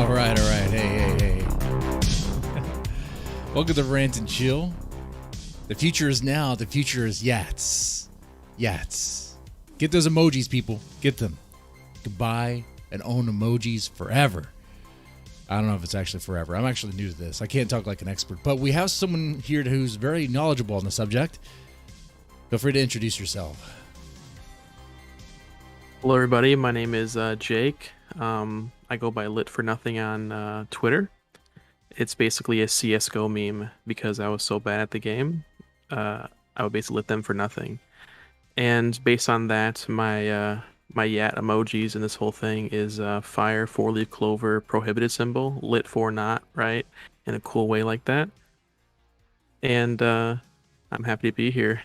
All right. Hey. Welcome to Rant and Chill. The future is now. The future is Yats. Yats. Get those emojis, people. Get them. You can buy and own emojis forever. I don't know if it's actually forever. I'm actually new to this. I can't talk like an expert, but we have someone here who's very knowledgeable on the subject. Feel free to introduce yourself. Hello, everybody. My name is Jake. I go by Lit for Nothing on Twitter. It's basically a CS:GO meme because I was so bad at the game. I would basically lit them for nothing. And based on that, my Yat emojis and this whole thing is fire, four-leaf clover, prohibited symbol, lit for not, right? In a cool way like that. And I'm happy to be here,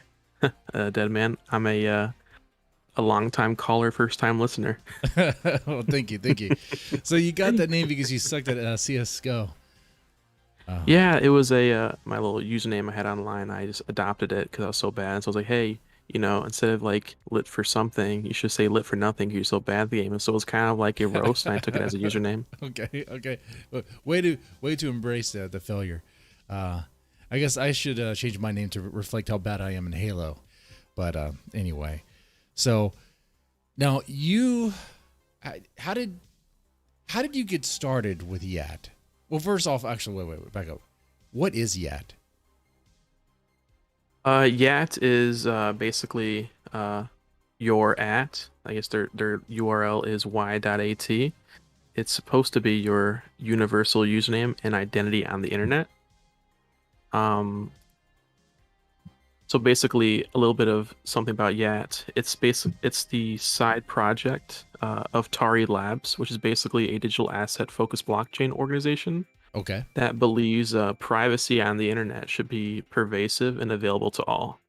Dead Man. I'm a long-time caller, first-time listener. Well, thank you. So you got that name because you sucked at CS:GO. Yeah, it was my little username I had online. I just adopted it because I was so bad. So I was like, hey, instead of like lit for something, you should say lit for nothing 'cause you're so bad at the game. And so it was kind of like a roast, and I took it as a username. Okay. Well, way to embrace the failure. I guess I should change my name to reflect how bad I am in Halo. But anyway, so now how did you get started with Yat? Well, first off, actually, wait, back up. What is Yat? Yat is basically your at. I guess their URL is y.at. It's supposed to be your universal username and identity on the internet. So basically, a little bit of something about Yat. It's the side project of Tari Labs, which is basically a digital asset focused blockchain organization Okay. that believes privacy on the internet should be pervasive and available to all.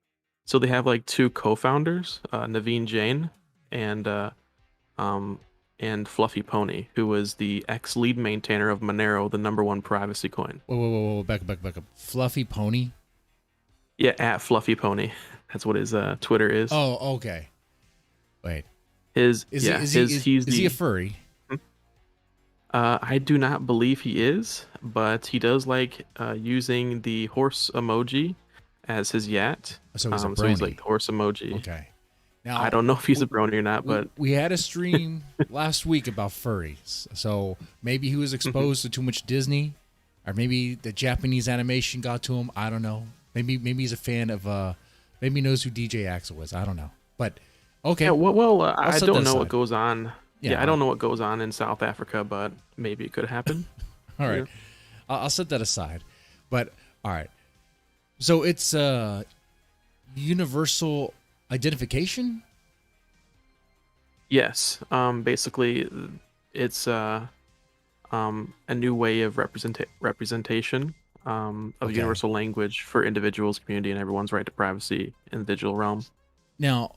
So they have like two co-founders, Naveen Jain and Fluffy Pony, who was the ex-lead maintainer of Monero, the #1 privacy coin. Whoa, back up. Fluffy Pony? Yeah, at Fluffy Pony. That's what his Twitter is. Oh, okay. Wait. Is is he a furry? I do not believe he is, but he does like using the horse emoji as his Yat. So he's a brony. So he's like the horse emoji. Okay. Now I don't know if he's a brony or not, but we had a stream last week about furries. So maybe he was exposed to too much Disney, or maybe the Japanese animation got to him. I don't know. Maybe he's a fan of maybe he knows who DJ Axel is. I don't know. But okay. Yeah, I don't know what goes on. Yeah, I don't know what goes on in South Africa, but maybe it could happen. All right. Yeah. I'll set that aside. But all right. So it's universal identification? Yes. Basically it's a new way of representation of universal language for individuals, community, and everyone's right to privacy in the digital realm. Now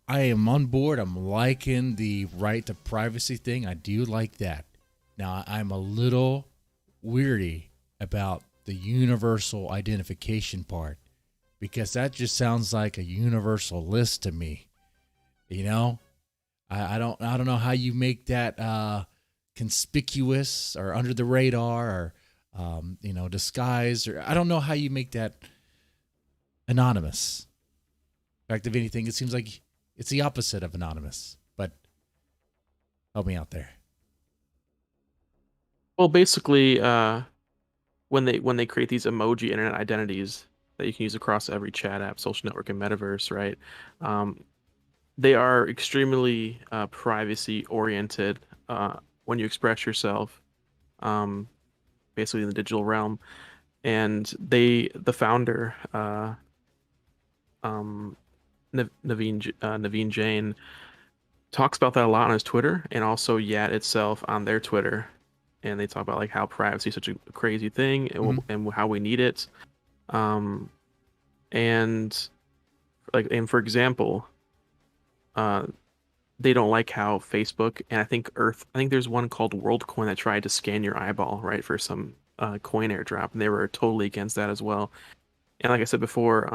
I am on board. I'm liking the right to privacy thing. I do like that. Now I'm a little weary about the universal identification part, because that just sounds like a universal list to me. I don't know how you make that conspicuous or under the radar or disguised, or I don't know how you make that anonymous. In fact, if anything, it seems like it's the opposite of anonymous. But help me out there. Well, basically, when they create these emoji internet identities that you can use across every chat app, social network, and metaverse, right? They are extremely privacy oriented when you express yourself, basically in the digital realm. And the founder, Naveen Jain, talks about that a lot on his Twitter, and also Yat itself on their Twitter. And they talk about like how privacy is such a crazy thing, and how we need it. And for example, they don't like how Facebook, and I think there's one called WorldCoin that tried to scan your eyeball, right, for some coin airdrop, and they were totally against that as well. And like I said before,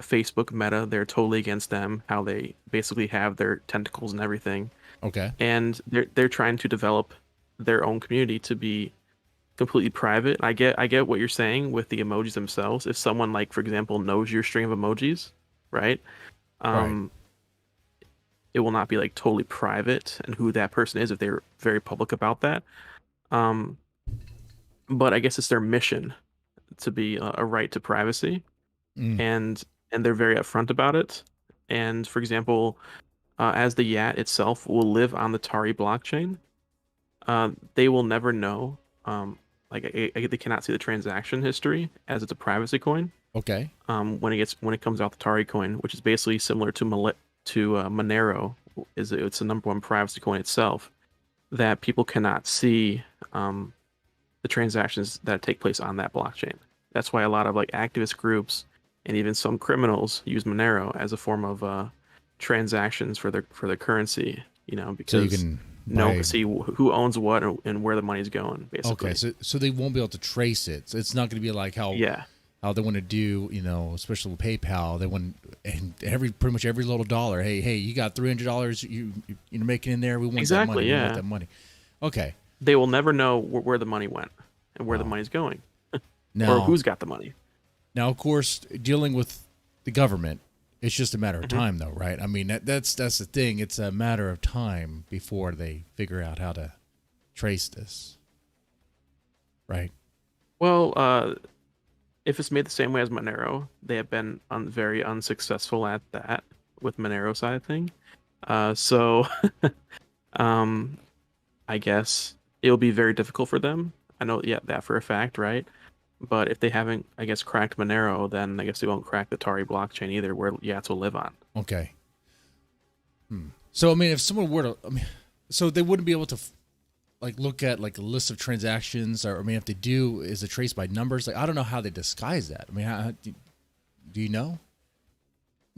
Facebook Meta, they're totally against them, how they basically have their tentacles and everything. Okay. And they're trying to develop their own community to be completely private. I get what you're saying with the emojis themselves. If someone like, for example, knows your string of emojis, right? Right. Um, it will not be like totally private and who that person is if they're very public about that. Um, but I guess it's their mission to be a right to privacy, Mm. and they're very upfront about it. And for example, as the Yat itself will live on the Tari blockchain, they will never know. Like they cannot see the transaction history as it's a privacy coin. Okay. When it comes out the Tari coin, which is basically similar to Monero, it's the number one privacy coin itself that people cannot see the transactions that take place on that blockchain. That's why a lot of like activist groups and even some criminals use Monero as a form of transactions for their currency. So you Because can no buy. see who owns what and where the money's going, Okay. basically. So they won't be able to trace it. So it's not going to be like Yeah, how they want to do, especially with PayPal. They want, and pretty much every little dollar. Hey, you got $300. You're making in there. We want that money. exactly. We want Yeah, that money. Okay. they will never know where the money went and where the Wow. money's going or Now, who's got the money. of course, dealing with the government, it's just a matter of hmm time, though, right? I mean, that's the thing. It's a matter of time before they figure out how to trace this, right? Well, if it's made the same way as Monero, they have been very unsuccessful at that with Monero side of thing. So um, I guess it'll be very difficult for them. I know, yeah, that for a fact, right? But if they haven't, I guess, cracked Monero, then I guess they won't crack the Tari blockchain either, where Yats will live on. Okay. So, I mean, if someone were to, so they wouldn't be able to like look at like a list of transactions, or I mean, if they do, is it traced by numbers? Like, I don't know how they disguise that. I mean, do you know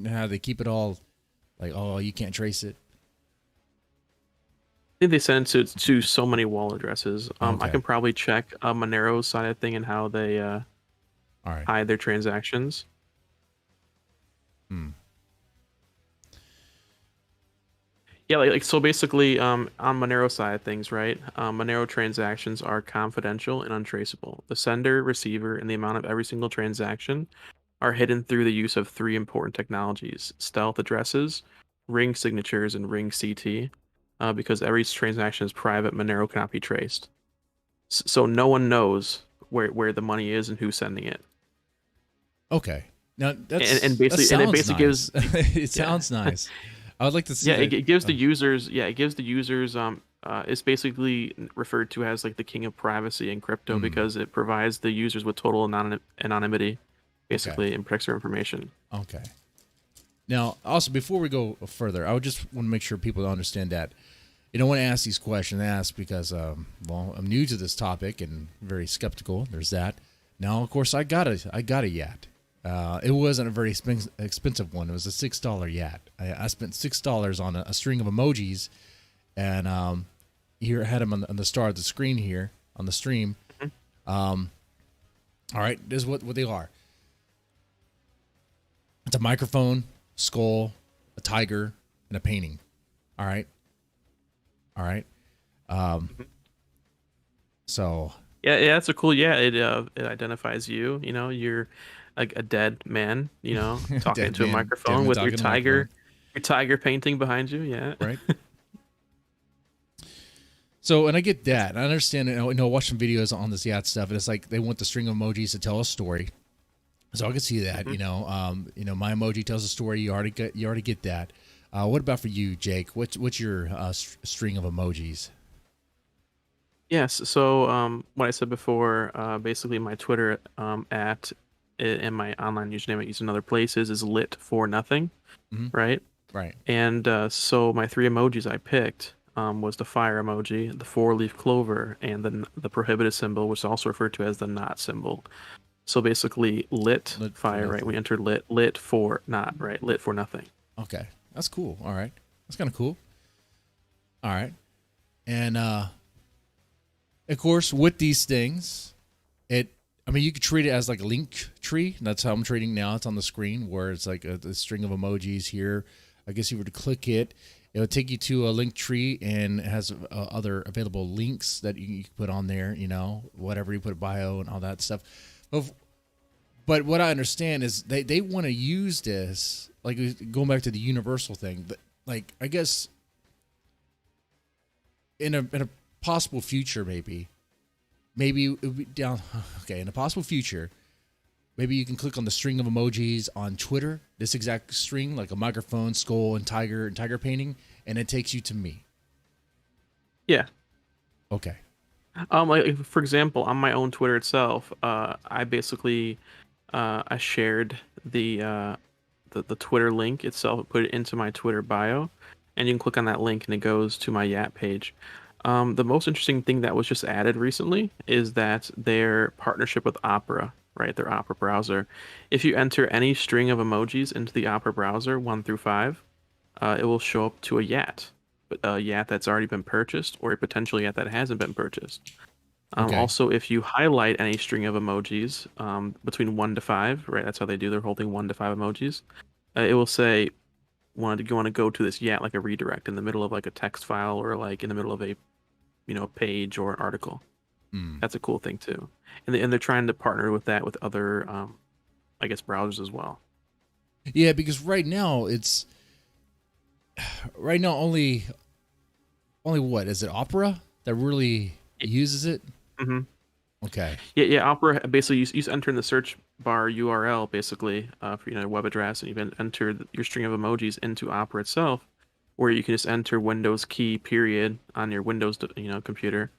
how they keep it all? Like, oh, you can't trace it. I think they send it to so many wall addresses. I Okay. can probably check Monero's side of thing and how they All right. hide their transactions. Hmm. Yeah, like so basically, on Monero side of things, right? Monero transactions are confidential and untraceable. The sender, receiver, and the amount of every single transaction are hidden through the use of three important technologies: stealth addresses, ring signatures, and ring CT. Because every transaction is private, Monero cannot be traced. So no one knows where the money is and who's sending it. Okay. Now And that basically, and it sounds basically nice. gives, It yeah. sounds nice. I would like to see Yeah, that. it gives the users, yeah, it gives the users it's basically referred to as like the king of privacy in crypto Mm, because it provides the users with total anonymity, okay. basically, and protects their information. Okay. Now, also before we go further, I would just want to make sure people understand that when I ask these questions, I ask because well, I'm new to this topic and very skeptical. There's that. Now, of course, I got a Yat. It wasn't a very expensive one. It was a $6 Yat. I spent $6 on a string of emojis, and here I had them on the start of the screen here on the stream. Mhm. All right, this is what they are. It's a microphone, skull, a tiger, and a painting. All right, all right. Um, Mhm. so Yeah, it's a cool. Yeah, it identifies you. You're like a dead man. Talking dead into a man, dead microphone man with talking to a microphone, your tiger painting behind you. Yeah. right? So, and I get That's that. I understand. Watching videos on this yacht stuff, and it's like they want the string of emojis to tell a story. So I can see that. mhm. My emoji tells a story. You already get that. What about for you, Jake? What's your string of emojis? Yes. So, what I said before, basically my Twitter and my online username I use in other places is lit for nothing, Hmm. right? Right. And so my three emojis I picked was the fire emoji, the four-leaf clover, and the prohibited symbol, which is also referred to as the not symbol. So basically, lit Lit for fire, right? We nothing. entered lit for not, right? Lit for nothing. Okay, that's cool. All right, that's kind of cool. All right, and of course, with these things, it I mean, you could treat it as like a link tree. That's how I'm treating now. It's on the screen where it's like a string of emojis here. I guess you were to click it, it'll take you to a link tree and it has other available links that you can put on there. You know, whatever you put bio and all that stuff. But what I understand is they want to use this, like going back to the universal thing. But like I guess in a possible future, maybe it would be down. Okay, in a possible future, maybe you can click on the string of emojis on Twitter. This exact string, like a microphone, skull, and tiger painting, and it takes you to me. Yeah. Okay. Like for example, on my own Twitter itself, I basically I shared the Twitter link itself, put it into my Twitter bio, and you can click on that link and it goes to my Yat page. The most interesting thing that was just added recently is that their partnership with Opera, right? Their Opera browser. If you enter any string of emojis into the Opera browser, 1 through 5, it will show up to a Yat, but a Yat that's already been purchased or a potential Yat that hasn't been purchased. Okay. Also, if you highlight any string of emojis between 1 to 5, right? That's how they do. They're holding 1 to 5 emojis. It will say, you want to go to this Yat, like a redirect in the middle of like a text file or like in the middle of a page or an article. That's a cool thing too. And they're trying to partner with that with other, I guess, browsers as well. Yeah, because right now only what is it? Opera that really uses it. Mm-hmm. Okay. Yeah. Opera basically you just enter in the search bar URL basically for web address, and you enter your string of emojis into Opera itself, where you can just enter Windows key period on your Windows computer,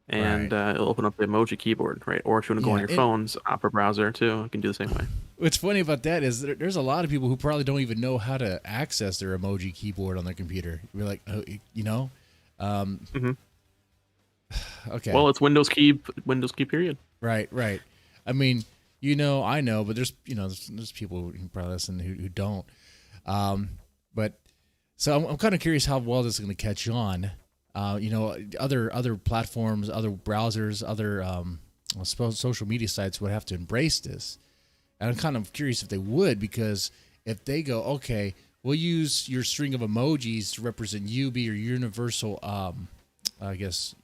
and Right. it'll open up the emoji keyboard, right? Or if you want to go on Yeah. your phone's Opera browser too, you can do the same way. What's funny about that is there's a lot of people who probably don't even know how to access their emoji keyboard on their computer. We're like, oh, Mm-hmm. okay. Well, it's Windows key period. Right. I mean, I know, but there's people who probably listen who don't. But so I'm kind of curious how well this is going to catch on. Other platforms, other browsers, other I suppose social media sites would have to embrace this. And I'm kind of curious if they would, because if they go, okay, we'll use your string of emojis to represent you, be your universal, I guess,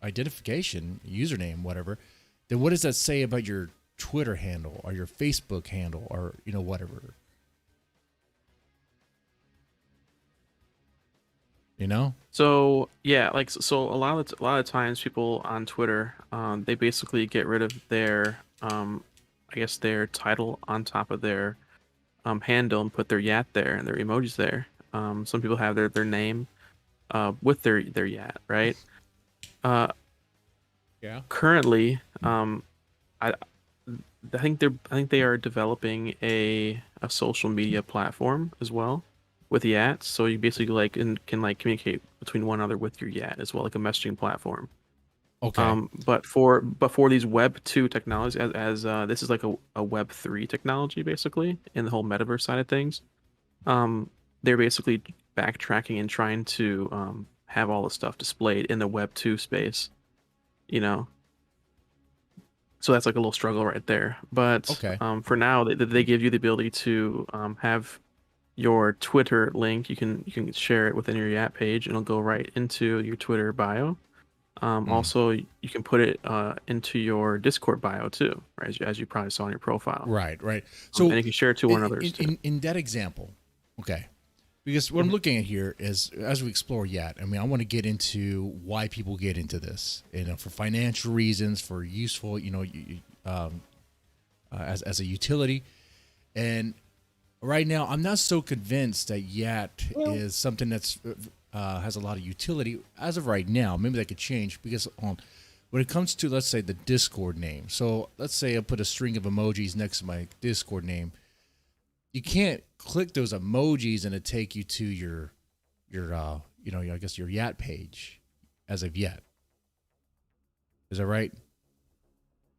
identification, username, whatever, then what does that say about your Twitter handle or your Facebook handle or, whatever? So yeah, like so a lot of times people on Twitter, they basically get rid of their I guess their title on top of their handle and put their Yat there and their emojis there. Some people have their name with their Yat, right? Yeah. Currently, I I think they are developing a social media platform as well with Yats. So you basically can like communicate between one another with your Yat as well, like a messaging platform. Okay. But for these Web 2 technologies, as this is like a Web 3 technology basically in the whole metaverse side of things, they're basically backtracking and trying to have all the stuff displayed in the Web 2 space, you know. So that's like a little struggle right there. But Okay. for now, they give you the ability to have your Twitter link. You can share it within your Yat page, and it'll go right into your Twitter bio. Also, you can put it into your Discord bio too, right? As you probably saw in your profile. Right. And So you can share it to one another's too. in that example, okay, because what I'm looking at here is as we explore Yat, I mean, I want to get into why people get into this, for financial reasons, for useful, as a utility. And right now, I'm not so convinced that Yat is something that's has a lot of utility as of right now. Maybe that could change because when it comes to, let's say, the Discord name. So let's say I put a string of emojis next to my Discord name. You can't click those emojis and it take you to your I guess your Yat page as of yet. Is that right?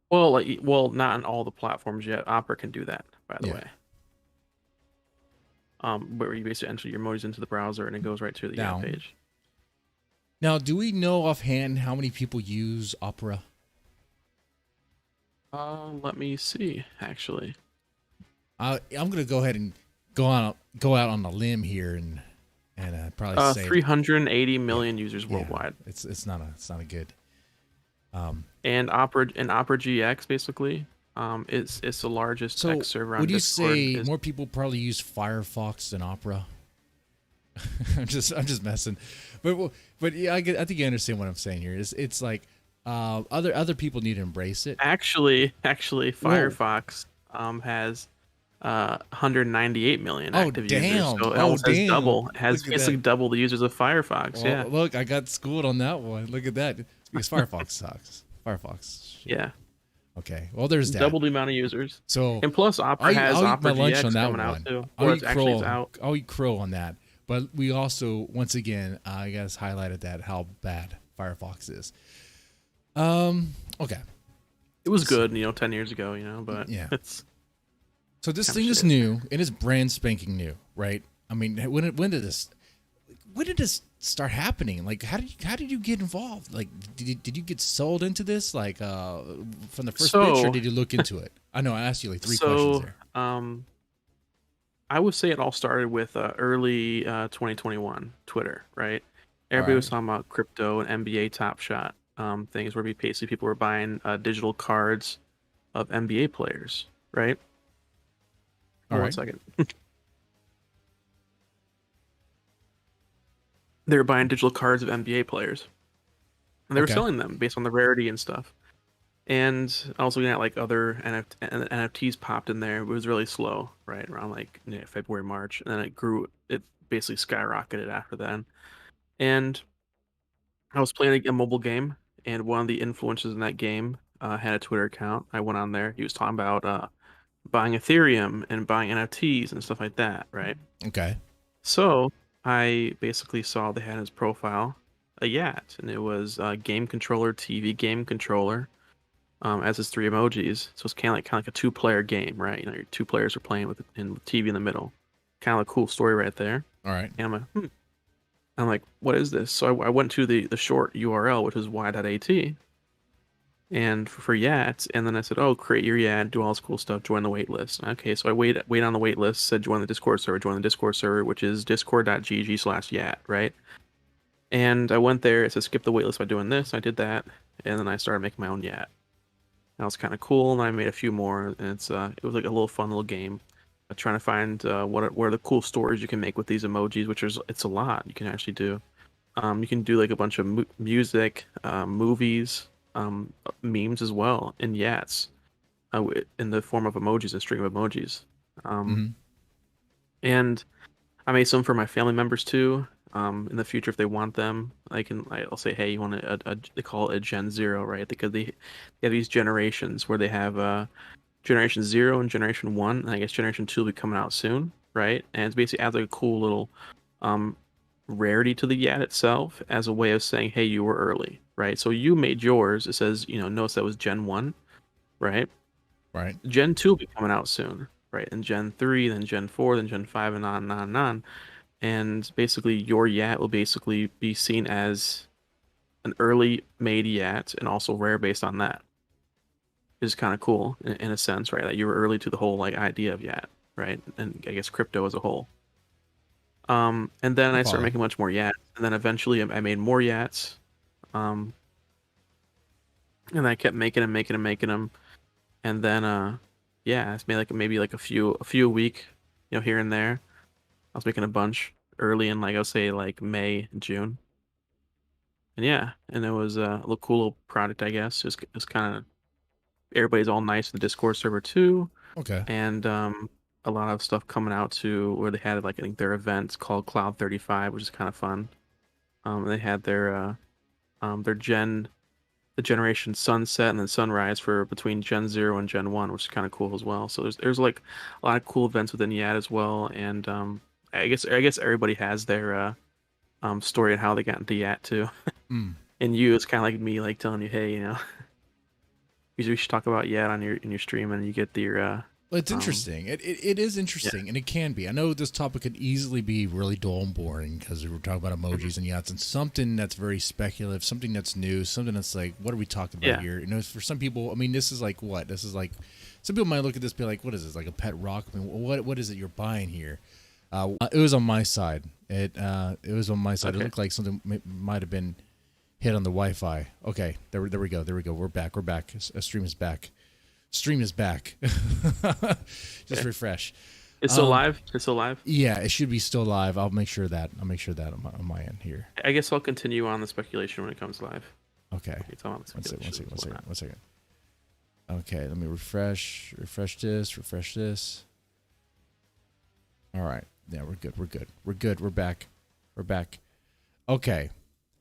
Well, not on all the platforms yet. Opera can do that, by the Yeah. way. Where you basically enter your emojis into the browser and it goes right to the Yat page. Now, do we know offhand how many people use Opera? Let me see. Actually, I'm gonna go ahead and go out on a limb here and probably say 380 yeah, million users yeah. worldwide. It's not a good. And Opera GX basically, it's the largest So X server on would you Discord. say Is more people probably use Firefox than Opera? I'm just messing, but yeah, I think you understand what I'm saying here. It's like other people need to embrace it. actually Whoa! Firefox has 198 million Oh active users, damn! so it Oh almost has damn! double. It has Look at basically that. double the users of Firefox. Well, Yeah, look, I got schooled on that one. Look at that because Firefox sucks. Firefox, shit. yeah, Okay, well there's that. double the amount of users. So And plus, Opera has I'll eat my Opera lunch on GX that coming out one. too, or it's out. I'll eat crow on that. But we also, once again, I guess highlighted that how bad Firefox is. Okay. It was good, 10 years ago, but Yeah. it's So this kind of thing is shit. new. It is brand spanking new, right? I mean, when did this start happening? Like, how did you get involved? Like, did you get sold into this like from the first pitch, or So, did you look into it? I know I asked you like three questions there. I would say it all started with early 2021 Twitter, right? All Everybody right. was talking about crypto and NBA Top Shot things where basically people were buying digital cards of NBA players, right? All One right. second. They were buying digital cards of NBA players, and they were Okay. selling them based on the rarity and stuff. And I was looking at like other NFTs popped in there. It was really slow, right? Around like February, March, and then it grew. It basically skyrocketed after then. And I was playing a mobile game, and one of the influencers in that game had a Twitter account. I went on there. He was talking about buying Ethereum and buying NFTs and stuff like that, right? Okay. So I basically saw they had his profile, a Yat, and it was game controller, TV game controller, as his three emojis. So it's kind of like a two-player game, right? Your two players are playing with TV in the middle. Kind of a cool story right there. All right. And I'm like, what is this? So I went to the short URL, which is y.at, and for Yats, and then I said, oh, create your Yat, do all this cool stuff, join the wait list. Okay, so I wait on the wait list, said join the Discord server, which is discord.gg/Yat, right? And I went there, it said skip the wait list by doing this, I did that, and then I started making my own Yat. That was kind of cool, and I made a few more, and it was like a little fun little game. Trying to find what are the cool stories you can make with these emojis, it's a lot you can actually do. You can do like a bunch of music, movies, memes as well in Yats, in the form of emojis and string of emojis. Mm-hmm. And I made some for my family members too. In the future, if they want them, I'll say, hey, you want they call it a Gen Zero, right? Because they have these generations where they have Generation Zero and Generation One, and I guess Generation Two will be coming out soon, right? And it's basically adds like a cool little um rarity to the Yat itself as a way of saying, hey, you were early, right? So you made yours. It says, notice that was Gen 1, right? Right. Gen 2 will be coming out soon, right? And Gen 3, then Gen 4, then Gen 5, and on and on and on. And basically, your Yat will basically be seen as an early made Yat and also rare based on that. Is kind of cool in a sense, right? That you were early to the whole like idea of Yat, right? And I guess crypto as a whole. And then I I started follow. making much more Yats, and then eventually I made more Yats. Um, and I kept making them, and then yeah, I made like maybe like a few a week, here and there. I was making a bunch early in like I'll say like May, June, and yeah, and it was a little cool little product, I guess. It's kind of everybody's all nice in the Discord server too, Okay. and a lot of stuff coming out to where they had like I think their events called Cloud 35, which is kind of fun. They had their the generation sunset and then sunrise for between Gen 0 and Gen 1, which is kind of cool as well. So there's like a lot of cool events within Yat as well, and I guess everybody has their story on how they got into Yat too. Mm. And you, it's kind of like me like telling you, hey, usually we should talk about Yat on your in your stream, and you get your Well, it's Um, interesting. It is yeah. interesting, and it can be. I know this topic could easily be really dull and boring because we were talking about Mhm. emojis and yachts and something that's very speculative, something that's new, something that's like, what are we talking about Yeah. here? You know, for some people, I mean, this is like what? This is like, some people might look at this and be like, what is this? Like a pet rock? I mean, what is it you're buying here? It was on my side. It was on my side. It Okay. looked like something might have been hit on the Wi-Fi. Okay, there we go. There we go. We're back. We're back. A stream is back. Stream is back. Just Okay. refresh. It's still live. It's still live. Yeah, it should be still live. I'll make sure that. I'll make sure that on my end here. I guess I'll continue on the speculation when it comes live. Okay. Okay, tell me the One second. One speculation second. and One second. whatnot. One second. Okay, let me refresh. Refresh this. Refresh this. All right. Yeah, we're good. We're good. We're good. We're back. We're back. Okay.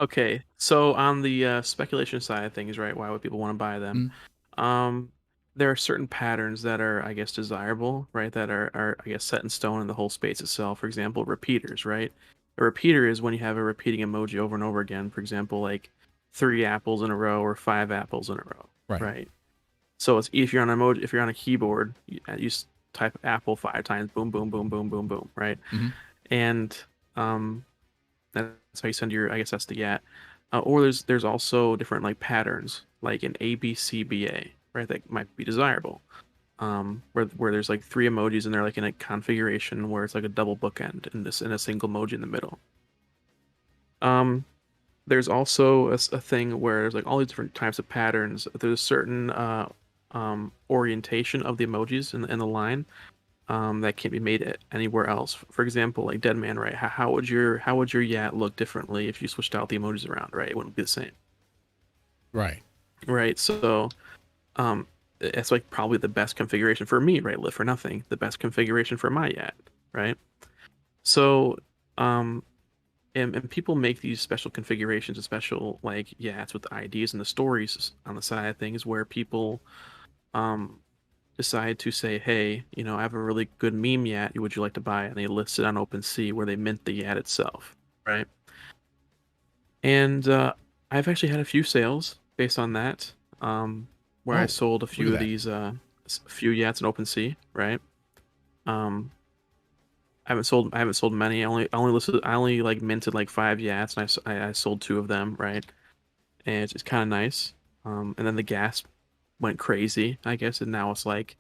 Okay, so on the speculation side of things, right? Why would people want to buy them? Mm, Um, there are certain patterns that are, I guess, desirable, right? That are I guess, set in stone in the whole space itself. For example, repeaters, right? A repeater is when you have a repeating emoji over and over again. For example, like 3 apples in a row or 5 apples in a row, right. right? So it's if you're on if you're on a keyboard, you type apple 5 times, boom, boom, boom, boom, boom, boom, right? Mm-hmm. And um, that's how you send your, I guess that's the YAT. Or there's also different like patterns, like an ABCBA, right? That might be desirable. Where there's like 3 emojis and they're like in a configuration where it's like a double bookend in a single emoji in the middle. Um, there's also a thing where there's like all these different types of patterns. There's a certain orientation of the emojis in the line that can't be made anywhere else. For example, like dead man, right? How would your Yat look differently if you switched out the emojis around, right? It wouldn't be the same, Right. right? So um, it's like probably the best configuration for me, right? Live for nothing, the best configuration for my Yat, right? So um, and people make these special configurations, special like Yats with the IDs and the stories on the side of things where people um decide to say, hey, I have a really good meme Yat. Would you like to buy it? And they list it on OpenSea where they mint the Yat itself, right? And I've actually had a few sales based on that, where I Oh, sold a look few at of that. these, few Yats in OpenSea, right? Um, I haven't sold many. I only like minted like 5 Yats, and I sold 2 of them, right? And it's kind of nice. And then the gas went crazy, I guess, and now it's like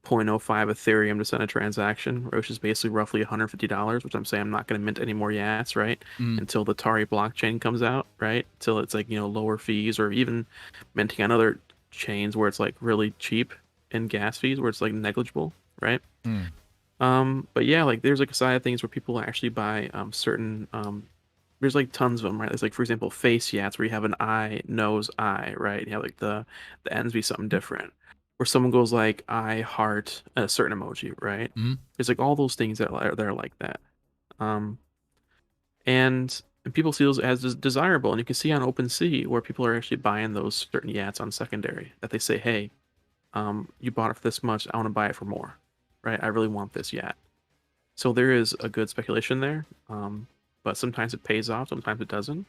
0.05 Ethereum to send a transaction, which is basically roughly $150, which I'm saying I'm not going to mint any more Yats, right? Mm, Until the Tari blockchain comes out, right? Until it's like, lower fees or even minting on other chains where it's like really cheap in gas fees where it's like negligible, right? mm. But yeah, like there's like a side of things where people actually buy certain there's like tons of them, right? There's like for example face Yats where you have an eye, nose, eye, right? You have like the ends be something different. Where someone goes like I heart a certain emoji, right? Mm. There's like all those things that are like that. Um and people see those as desirable, and you can see on OpenSea where people are actually buying those certain Yats on secondary that they say, hey, you bought it for this much, I want to buy it for more, right? I really want this Yat. So there is a good speculation there, but sometimes it pays off, sometimes it doesn't,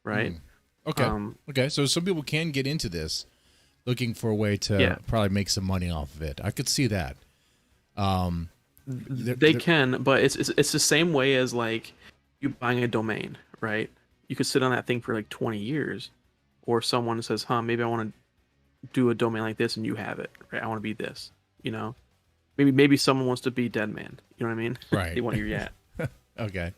right? Mm. Okay. Um, Okay. So some people can get into this looking for a way yeah, to probably make some money off of it. I could see that. Um, they can, but it's the same way as like you buying a domain, right? You could sit on that thing for like 20 years, or someone says, "Huh, maybe I want to do a domain like this," and you have it, right? I want to be this, you know. Maybe someone wants to be dead man. You know what I mean? They right. want your Yat. Okay.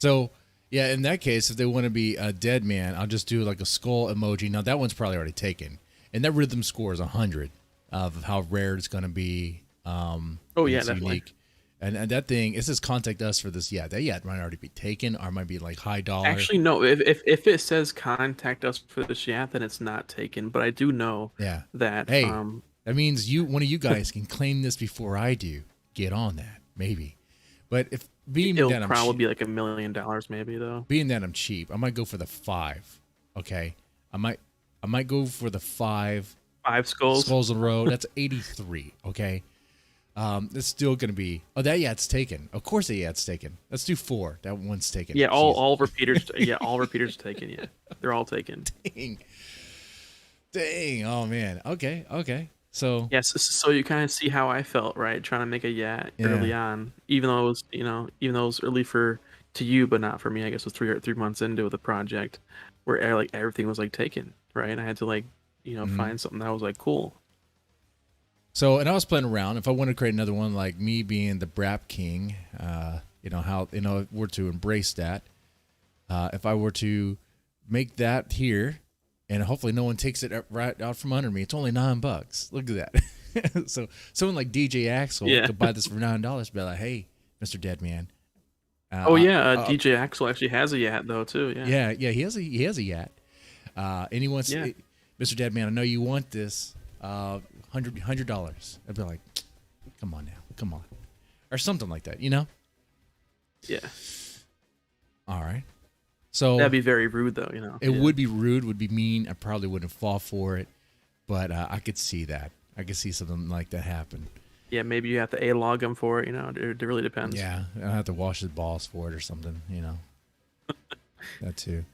So, yeah, in that case, if they want to be a dead man, I'll just do like a skull emoji. Now, that one's probably already taken. And that rhythm score is 100 of how rare it's going to be. Oh And yeah, it's definitely. unique. And that thing, it says contact us for this. Yeah, that yet might already be taken or might be like high dollar. Actually, no. If it says contact us for this chat, then it's not taken. But I do know Yeah. that Hey, that means one of you guys can claim this before I do. Get on that, maybe. But if being it'll that I'm probably cheap, be like $1 million, maybe though. I might go for the 5. Okay, I might go for the 5 Five skulls. skulls in a row. That's 83. Okay, it's still gonna be. Oh, that it's taken. Of course, it's taken. Let's do 4. That one's taken. Yeah, all Jeez. all repeaters. Yeah, all repeaters taken. Yeah, they're all taken. Dang. Dang. Oh man. Okay. Okay. So Yes, so you kind of see how I felt, right? Trying to make a Yat yeah. early on, even though it was, even though it was early for to you, but not for me. I guess it was 3 months into the project, where like everything was like taken, right? And I had to like, Mhm. find something that was like cool. So, and I was playing around. If I want to create another one, like me being the Brap King, how were to embrace that. If I were to make that here, and hopefully no one takes it right out from under me, it's only $9. Look at that. So someone like DJ Axel Yeah. could buy this for $9. Be like, hey, Mr. Deadman. Oh Uh, yeah, uh, uh, DJ Axel actually has a Yat though too. Yeah. yeah, he has a yacht. And he wants, Yeah. Mr. Deadman, I know you want this. $100. I'd be like, come on now, come on, or something like that. Yeah. All right. So That'd be very rude though. it Yeah. would be rude, would be mean. I probably wouldn't fall for it, but I could see that. I could see something like that happen. Yeah. Maybe you have to log him for it. It really depends. Yeah, I have to wash his balls for it or something. That too.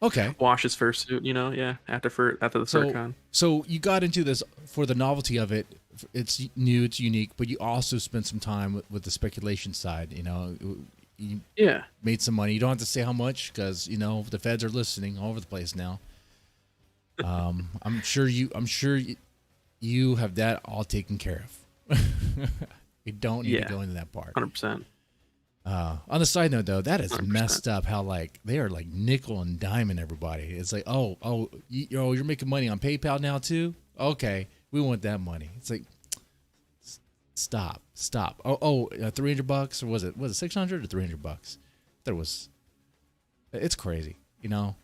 Okay. Wash his fursuit. Yeah. After the fur So con. so you got into this for the novelty of it. It's new, it's unique, but you also spent some time with the speculation side. You Yeah. made some money. You don't have to say how much because the feds are listening all over the place now. I'm sure you have that all taken care of. You don't need to Yeah. go into that part. 100%. On the side note, though, that is 100%. messed up. How like they are like nickel and diming everybody. It's like, you're making money on PayPal now too. Okay, we want that money. It's like, stop. $300 or was it 600 or $300? That was. It's crazy.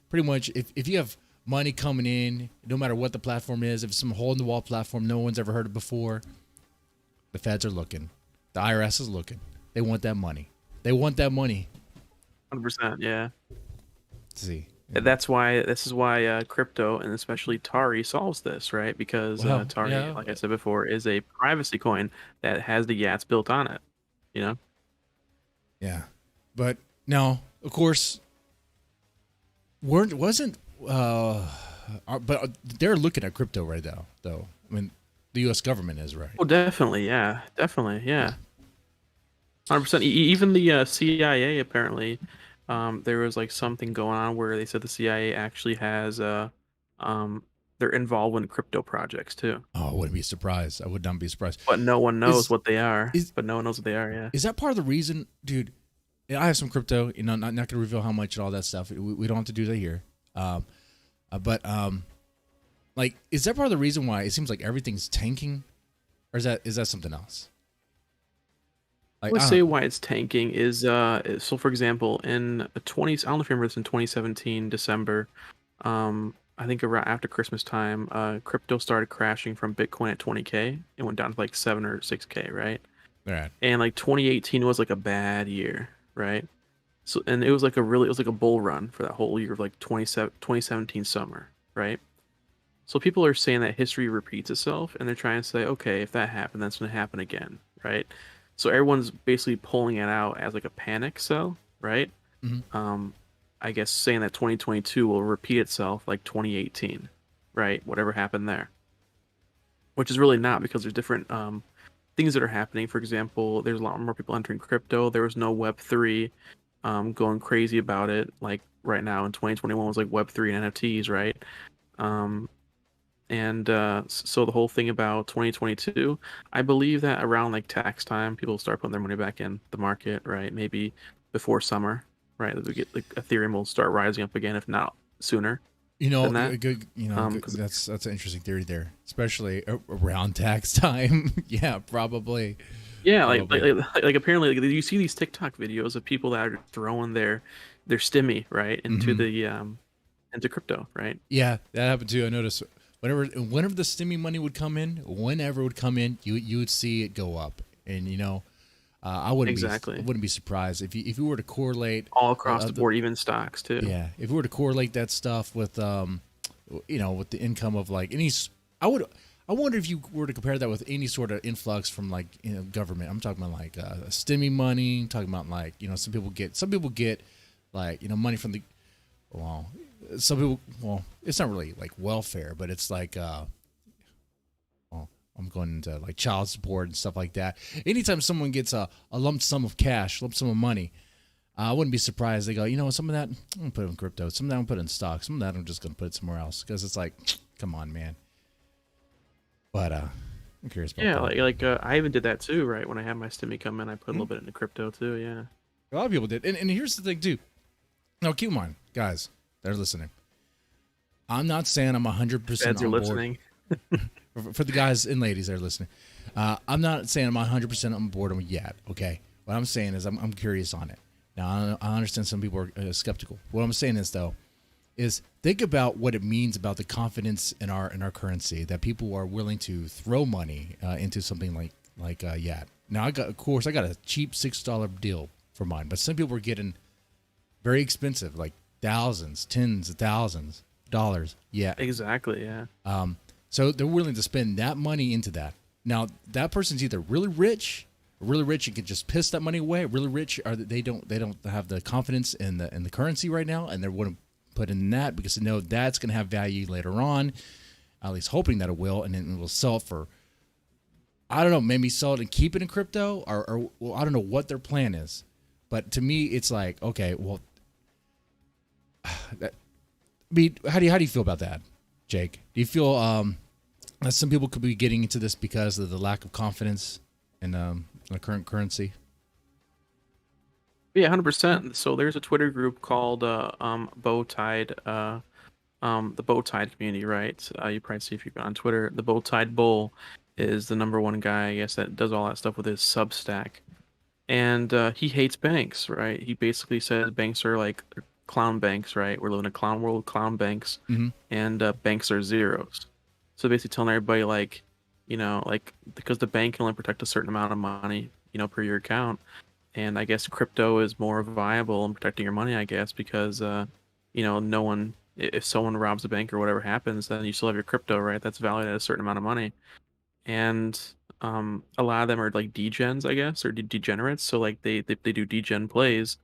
Pretty much if you have money coming in, no matter what the platform is, if it's some hole in the wall platform no one's ever heard of before, the feds are looking. The IRS is looking. They want that money. They want that money. 100%. Yeah. Let's see. This is why crypto and especially Tari solves this, right? Because Well, Tari, yeah, like I said before, is a privacy coin that has the Yats built on it. You know? yeah. But now, of course, wasn't but they're looking at crypto right now, though. I mean, the U.S. government is right. Oh, definitely. Yeah. Definitely. Yeah. 100%. Even the CIA apparently, there was like something going on where they said the CIA actually has they're involved in crypto projects too, Oh, I wouldn't be surprised. I would not be surprised. but no one knows Is what they are. is But no one knows what they are. Yeah. is that part of the reason, dude? I have some crypto. Not gonna reveal how much and all that stuff. We don't have to do that here. But like, is that part of the reason why it seems like everything's tanking, or is that something else? I Like, would I say don't. why it's tanking is so for example in a 20 I don't know if you remember this in 2017 December, I think around after Christmas time, crypto started crashing from Bitcoin at 20K. It went down to like 7 or 6K, right? All right. And like 2018 was like a bad year, right? So and it was like a bull run for that whole year of like 2017 summer, right? So people are saying that history repeats itself, and they're trying to say, okay, if that happened, that's going to happen again, right? So everyone's basically pulling it out as like a panic sell, right? Mm-hmm. Um, I guess saying that 2022 will repeat itself like 2018, right? Whatever happened there, which is really not because there's different things that are happening. For example, there's a lot more people entering crypto. There was no Web3 going crazy about it like right now in 2021 was like Web3 and NFTs, right? Um, and so the whole thing about 2022, I believe that around like tax time, people start putting their money back in the market, right? Maybe before summer, right? That we get like Ethereum will start rising up again, if not sooner than that. Good. Because That's an interesting theory there, especially around tax time. Yeah, probably. yeah, Probably. like apparently like, you see these TikTok videos of people that are throwing their stimmy right into Hmm. the into crypto, right? Yeah, that happened too. I noticed whenever the stimmy money would come in, whenever it would come in, you would see it go up, and I Exactly. wouldn't be surprised if you were to correlate All across the the board, even stocks too. yeah, if we were to correlate that stuff with with the income of like I wonder if you were to compare that with any sort of influx from like government. I'm talking about like stimmy money. Talking about like some people get like money from the well some people, well, it's not really like welfare, but it's like well, I'm going into like child support and stuff like that. Anytime someone gets a lump sum of cash, lump sum of money, I wouldn't be surprised. They go, you know, some of that I'm gonna put it in crypto, some of that I'm gonna put it in stock, some of that I'm just gonna put it somewhere else because it's like, come on, man. But I'm curious about Yeah, that. I even did that too, right? When I had my stimmy come in, I put a Mhm. little bit into crypto too. Yeah. A lot of people did, and here's the thing too. Now keep in mind, guys, that are listening. I'm not saying I'm 100% Feds are on board listening. for the guys and ladies that are listening. I'm not saying I'm 100% on board yet. Okay, what I'm saying is I'm curious on it. Now I understand some people are skeptical. What I'm saying is though, is think about what it means about the confidence in our currency that people are willing to throw money into something like Yat. Now I got a cheap $6 deal for mine, but some people are getting very expensive, like thousands, tens of thousands dollars. Yeah. Exactly. Yeah. So they're willing to spend that money into that. Now that person's either really rich and can just piss that money away, really rich, or they don't have the confidence in the currency right now, and they want to put in that because they know that's going to have value later on, at least hoping that it will, and then it will sell for, I don't know, maybe sell it and keep it in crypto, or well, I don't know what their plan is. But to me, it's like, okay, well, that, I mean, how do you feel about that, Jake? Do you feel that some people could be getting into this because of the lack of confidence in the current currency? Yeah, 100%. So there's a Twitter group called Bow Tide, the Bow Tide community, right? You probably see if you've been on Twitter. The Bow Tide Bull is the number one guy, I guess, that does all that stuff with his Substack, and he hates banks, right? He basically says banks are like clown banks, right? We're living in a clown world, clown banks, Mm-hmm. and banks are zeros. So basically telling everybody like, like because the bank can only protect a certain amount of money, per your account. And I guess crypto is more viable in protecting your money, I guess, because no one, if someone robs a bank or whatever happens, then you still have your crypto, right? That's valued at a certain amount of money. And a lot of them are like degens, I guess, or degenerates. So like they do degen plays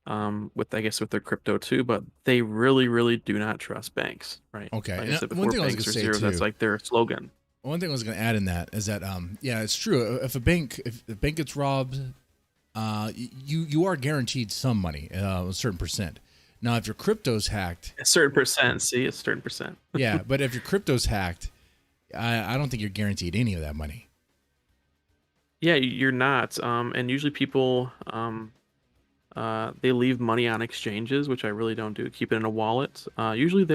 with, I guess, with their crypto too, but they really, really do not trust banks, right? Okay. Like I And said one before, thing I was gonna banks are say zero. That's too. like their slogan. One thing I was gonna add in that is that yeah, it's true. If a bank gets robbed, you are guaranteed some money, a certain percent. Now, if your crypto's hacked, A certain percent, see, a certain percent. yeah, but if your crypto's hacked, I don't think you're guaranteed any of that money. Yeah, you're not. And usually people they leave money on exchanges, which I really don't do. Keep it in a wallet. Usually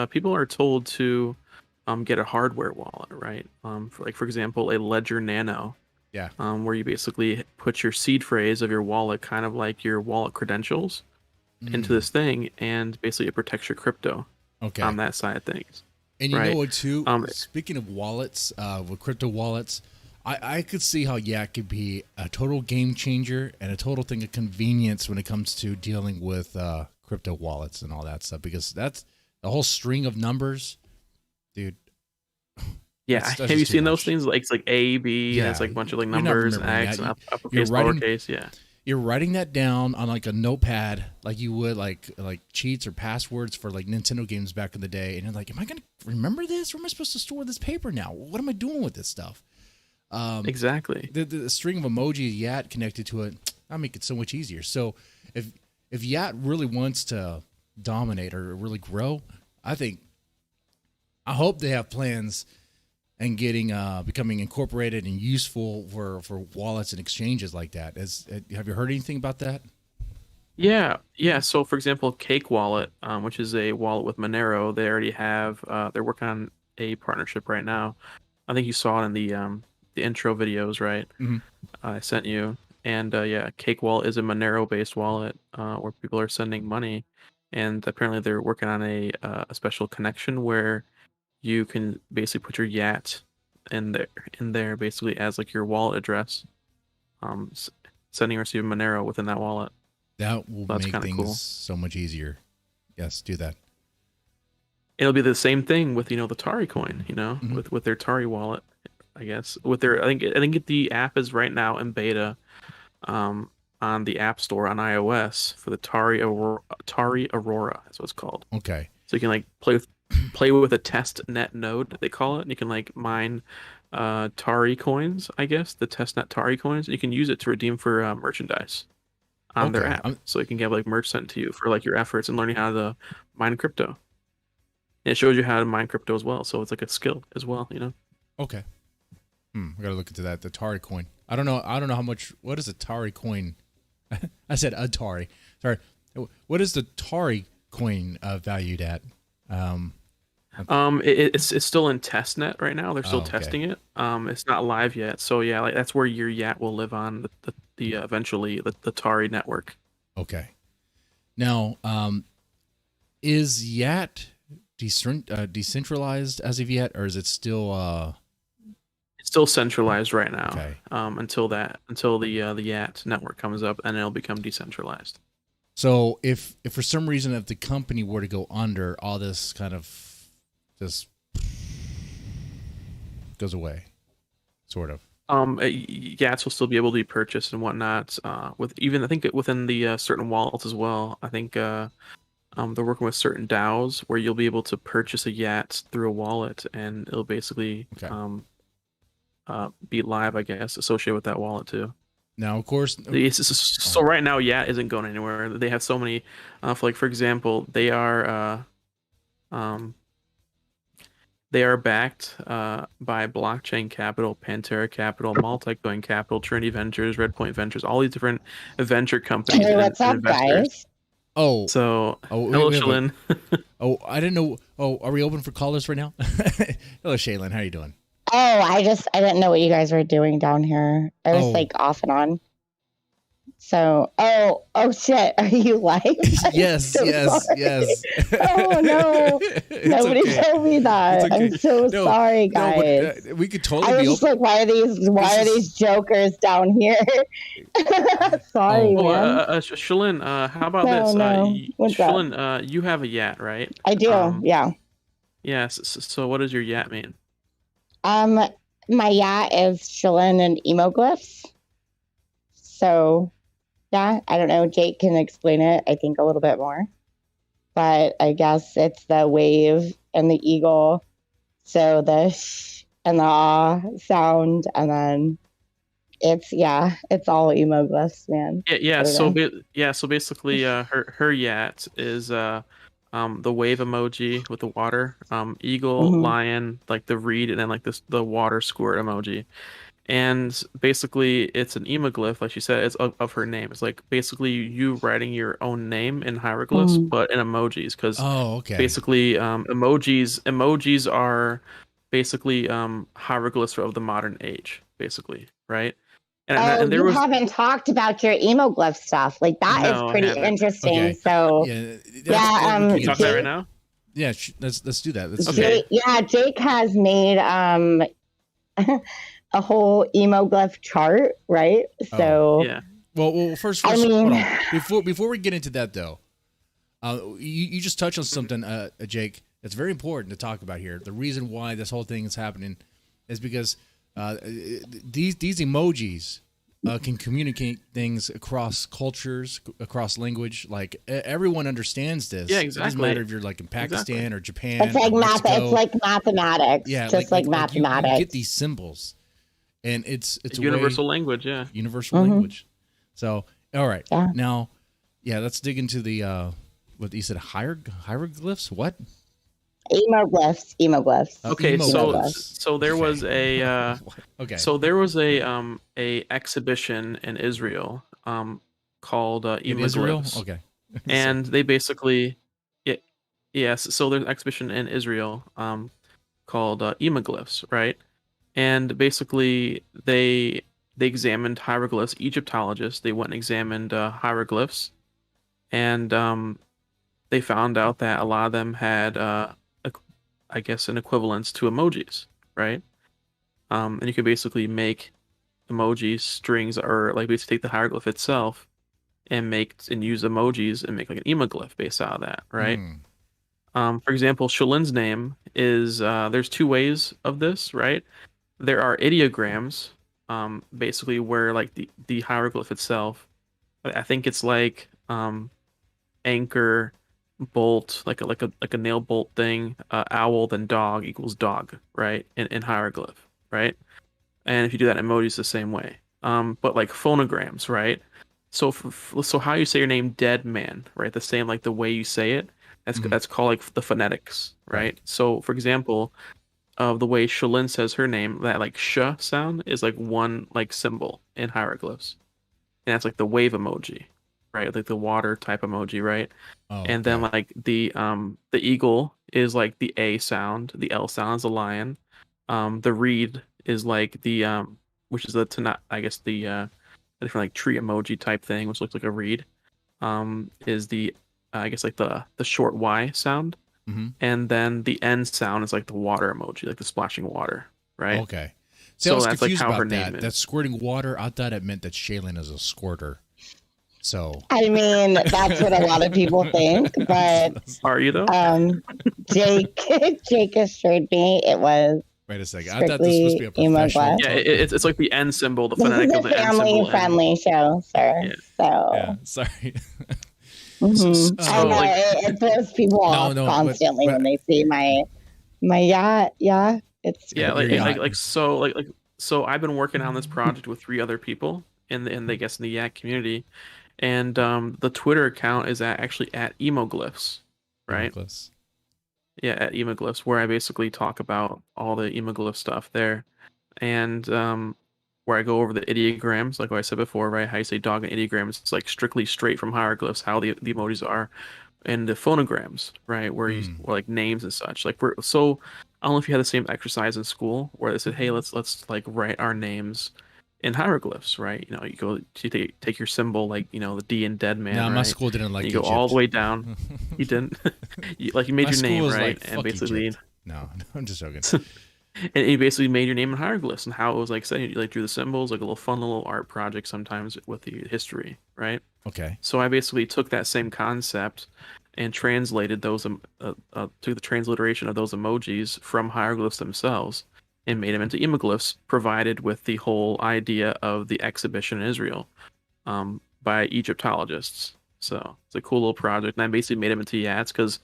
people are told to get a hardware wallet, right? For example, a Ledger Nano, Yeah. where you basically put your seed phrase of your wallet, kind of like your wallet credentials, into Mm, this thing, and basically it protects your crypto on okay. that side of things, And you know right? what too? Um, Speaking of wallets, with crypto wallets, I could see how Yak could be a total game changer and a total thing of convenience when it comes to dealing with crypto wallets and all that stuff because that's the whole string of numbers, dude. yeah, That's have you just too seen those much. things? Like it's like A, B, and it's Yeah, like a bunch of like you're not numbers and remembering X that. and You're uppercase, writing lowercase. Yeah. you're writing that down on like a notepad like you would like cheats or passwords for like Nintendo games back in the day, and you're like, am I gonna remember this? Where am I supposed to store this paper now? What am I doing with this stuff? Exactly. The string of emojis Yat connected to it, I make it so much easier. So if Yat really wants to dominate or really grow, I hope they have plans and getting becoming incorporated and useful for wallets and exchanges like that. Have you heard anything about that? Yeah, yeah. So, for example, Cake Wallet, which is a wallet with Monero, they already have. They're working on a partnership right now. I think you saw it in the intro videos, right? Hmm. I sent you, and yeah, Cake Wallet is a Monero-based wallet where people are sending money, and apparently they're working on a special connection where you can basically put your Yat in there basically as like your wallet address, um, s- sending and receiving Monero within that wallet. That will So that's make kind of things cool. so much easier. Yes, do that. It'll be the same thing with the Tari coin, Hmm. with their Tari wallet, I guess. With their I think the app is right now in beta um on the App Store on iOS for the Tari Aurora, that's what it's called. Okay. So you can like play with a test net node, they call it, and you can like mine Tari coins, I guess, the testnet Tari coins. You can use it to redeem for merchandise on their Okay. app, so you can get like merch sent to you for like your efforts in learning how to mine crypto. And it shows you how to mine crypto as well, so it's like a skill as well, you know. Okay. I gotta look into that. The Atari coin. I don't know. I don't know how much. What is a Atari coin? I said Atari. Sorry. What is the Atari coin valued at? It's still in test net right now. They're still Okay. testing it. It's not live yet. So yeah, like that's where your Yat will live on the eventually the Tari network. Okay. Now, is Yat decentralized as of yet, or is it still? It's still centralized right now. Okay. Until the Yat network comes up, and it'll become decentralized. So if for some reason if the company were to go under, all this kind of just goes away, sort of. Yats will still be able to be purchased and whatnot. With even I think within the certain wallets as well. I think they're working with certain DAOs where you'll be able to purchase a Yat through a wallet, and it'll basically Okay. be live, I guess, associated with that wallet too. Now, of course. So right now, Yat isn't going anywhere. They have so many, for example, they are backed by Blockchain Capital, Pantera Capital, Multicoin Capital, Trinity Ventures, Redpoint Ventures, all these different venture companies Hey, and, what's and up, investors. guys? Oh. So, Oh, hello, we have a- Shalyn. Oh, I didn't know. Oh, are we open for callers right now? Hello, Shaylin. How are you doing? Oh, I didn't know what you guys were doing down here. I was Oh. like off and on. So, oh shit, are you live? Yes, so yes, sorry. yes. Oh no, It's nobody okay. told me that. It's okay. I'm so No, sorry, No, guys. but we could I totally was be just open. like, why are these jokers down here? Sorry, Oh, man. Shalyn, how about No, this? no. What's up? Shalyn, you have a Yat, right? I do, yeah. Yes. So what does your Yat mean? My yacht is Shalyn and Emoglyphs. So, yeah, I don't know. Jake can explain it, I think, a little bit more. But I guess it's the wave and the eagle. So the sh and the ah sound, and then it's all emoglyphs, man. Yeah. I don't know. So basically, her Yat is the wave emoji with the water, eagle, Mhm. lion, like the reed, and then like the water squirt emoji. And basically, it's an emoglyph, like she said, it's of her name. It's like basically you writing your own name in hieroglyphs, Mhm. but in emojis, because Oh, okay. basically, emojis are basically hieroglyphs of the modern age, basically, right? And there You was haven't talked about your emoglyph stuff. Like that is no, I pretty haven't. interesting. Okay. So Yeah. Yeah, we Can can you get talk into about it Jake- right now? Yeah. Let's do that. Let's do Okay. Jake has made a whole emoglyph chart, right? Oh, So Yeah. Well, first, I mean- hold on. Before we get into that, though, you just touched on something, Jake. That's very important to talk about here. The reason why this whole thing is happening is because these emojis can communicate things across cultures, across language. Like everyone understands this. Yeah, It doesn't exactly. matter if you're like in Pakistan Exactly. or Japan. it's like or math. Mexico. It's like mathematics. Yeah, just like you mathematics. get these symbols, and it's a Universal way, language, yeah. universal Mhm. language. So, all right, Yeah. now, let's dig into the what you said, hieroglyphs. What? Emoglyphs. Okay, Emoglyphs. so there was a Okay. so there was a exhibition in Israel called in Israel. Emoglyphs. Okay. And they basically yes, so there's an exhibition in Israel called Emoglyphs, right? And basically they examined hieroglyphs. Egyptologists, they went and examined hieroglyphs, and they found out that a lot of them had I guess an equivalence to emojis, right? And you can basically make emojis strings, or like basically take the hieroglyph itself and use emojis and make like an emoglyph based out of that, right? For example, Shalyn's name is there's two ways of this, right? There are ideograms, basically where like the hieroglyph itself, I think it's like anchor, bolt, like a nail bolt thing, owl then dog equals dog, right? In hieroglyph, right? And if you do that, emoji's the same way. But like phonograms, right? So so how you say your name, dead man, right? The same like the way you say it. That's called like the phonetics, right? So for example, of the way Shalyn says her name, that like sh sound is like one like symbol in hieroglyphs, and that's like the wave emoji, right? Like the water type emoji, right? Oh, And then okay. like the eagle is like the A sound, the L sound is the lion. The reed is like the which is the to I guess the a different like tree emoji type thing, which looks like a reed. Is the I guess like the short Y sound, Mm-hmm. and then the N sound is like the water emoji, like the splashing water, right? Okay. See, I So was that's like confused how her about name that. is. That squirting water. I thought it meant that Shaylin is a squirter. So. I mean, that's what a lot of people think, but Are you though? Jake Jake assured me it was Wait a second. I thought this was supposed to be a emo professional. glass. Yeah, it's like the N symbol, the This phonetic is of a the N symbol. family-friendly show, sir. Yeah. So, Yeah. Sorry. I know like- it throws people off constantly when they see my yacht. Yeah, it's Yeah, Your yacht. so I've been working on this project with 3 other people in the I guess in the Yak community, and the Twitter account is actually at emoglyphs, right? Necklace. Yeah, at emoglyphs, where I basically talk about all the emoglyph stuff there, and where I go over the ideograms, like what I said before, right? How you say dog in ideograms, it's like strictly straight from hieroglyphs, how the emojis are, and the phonograms, right? Where you or like names and such. Like so I don't know if you had the same exercise in school where they said, hey, let's like write our names in hieroglyphs, right? You know, you go to take your symbol, like, you know, the D in dead man. No, right? my school didn't like You go all the way down. You didn't. You made My your school name, was right? like, And fuck basically Egypt. No, I'm just joking. and you basically made your name in hieroglyphs, and how it was like saying you like drew the symbols, like a little fun little art project sometimes with the history, right? Okay. So I basically took that same concept and translated those to the transliteration of those emojis from hieroglyphs themselves and made them into emoglyphs, provided with the whole idea of the exhibition in Israel by Egyptologists. So it's a cool little project, and I basically made them into Yats because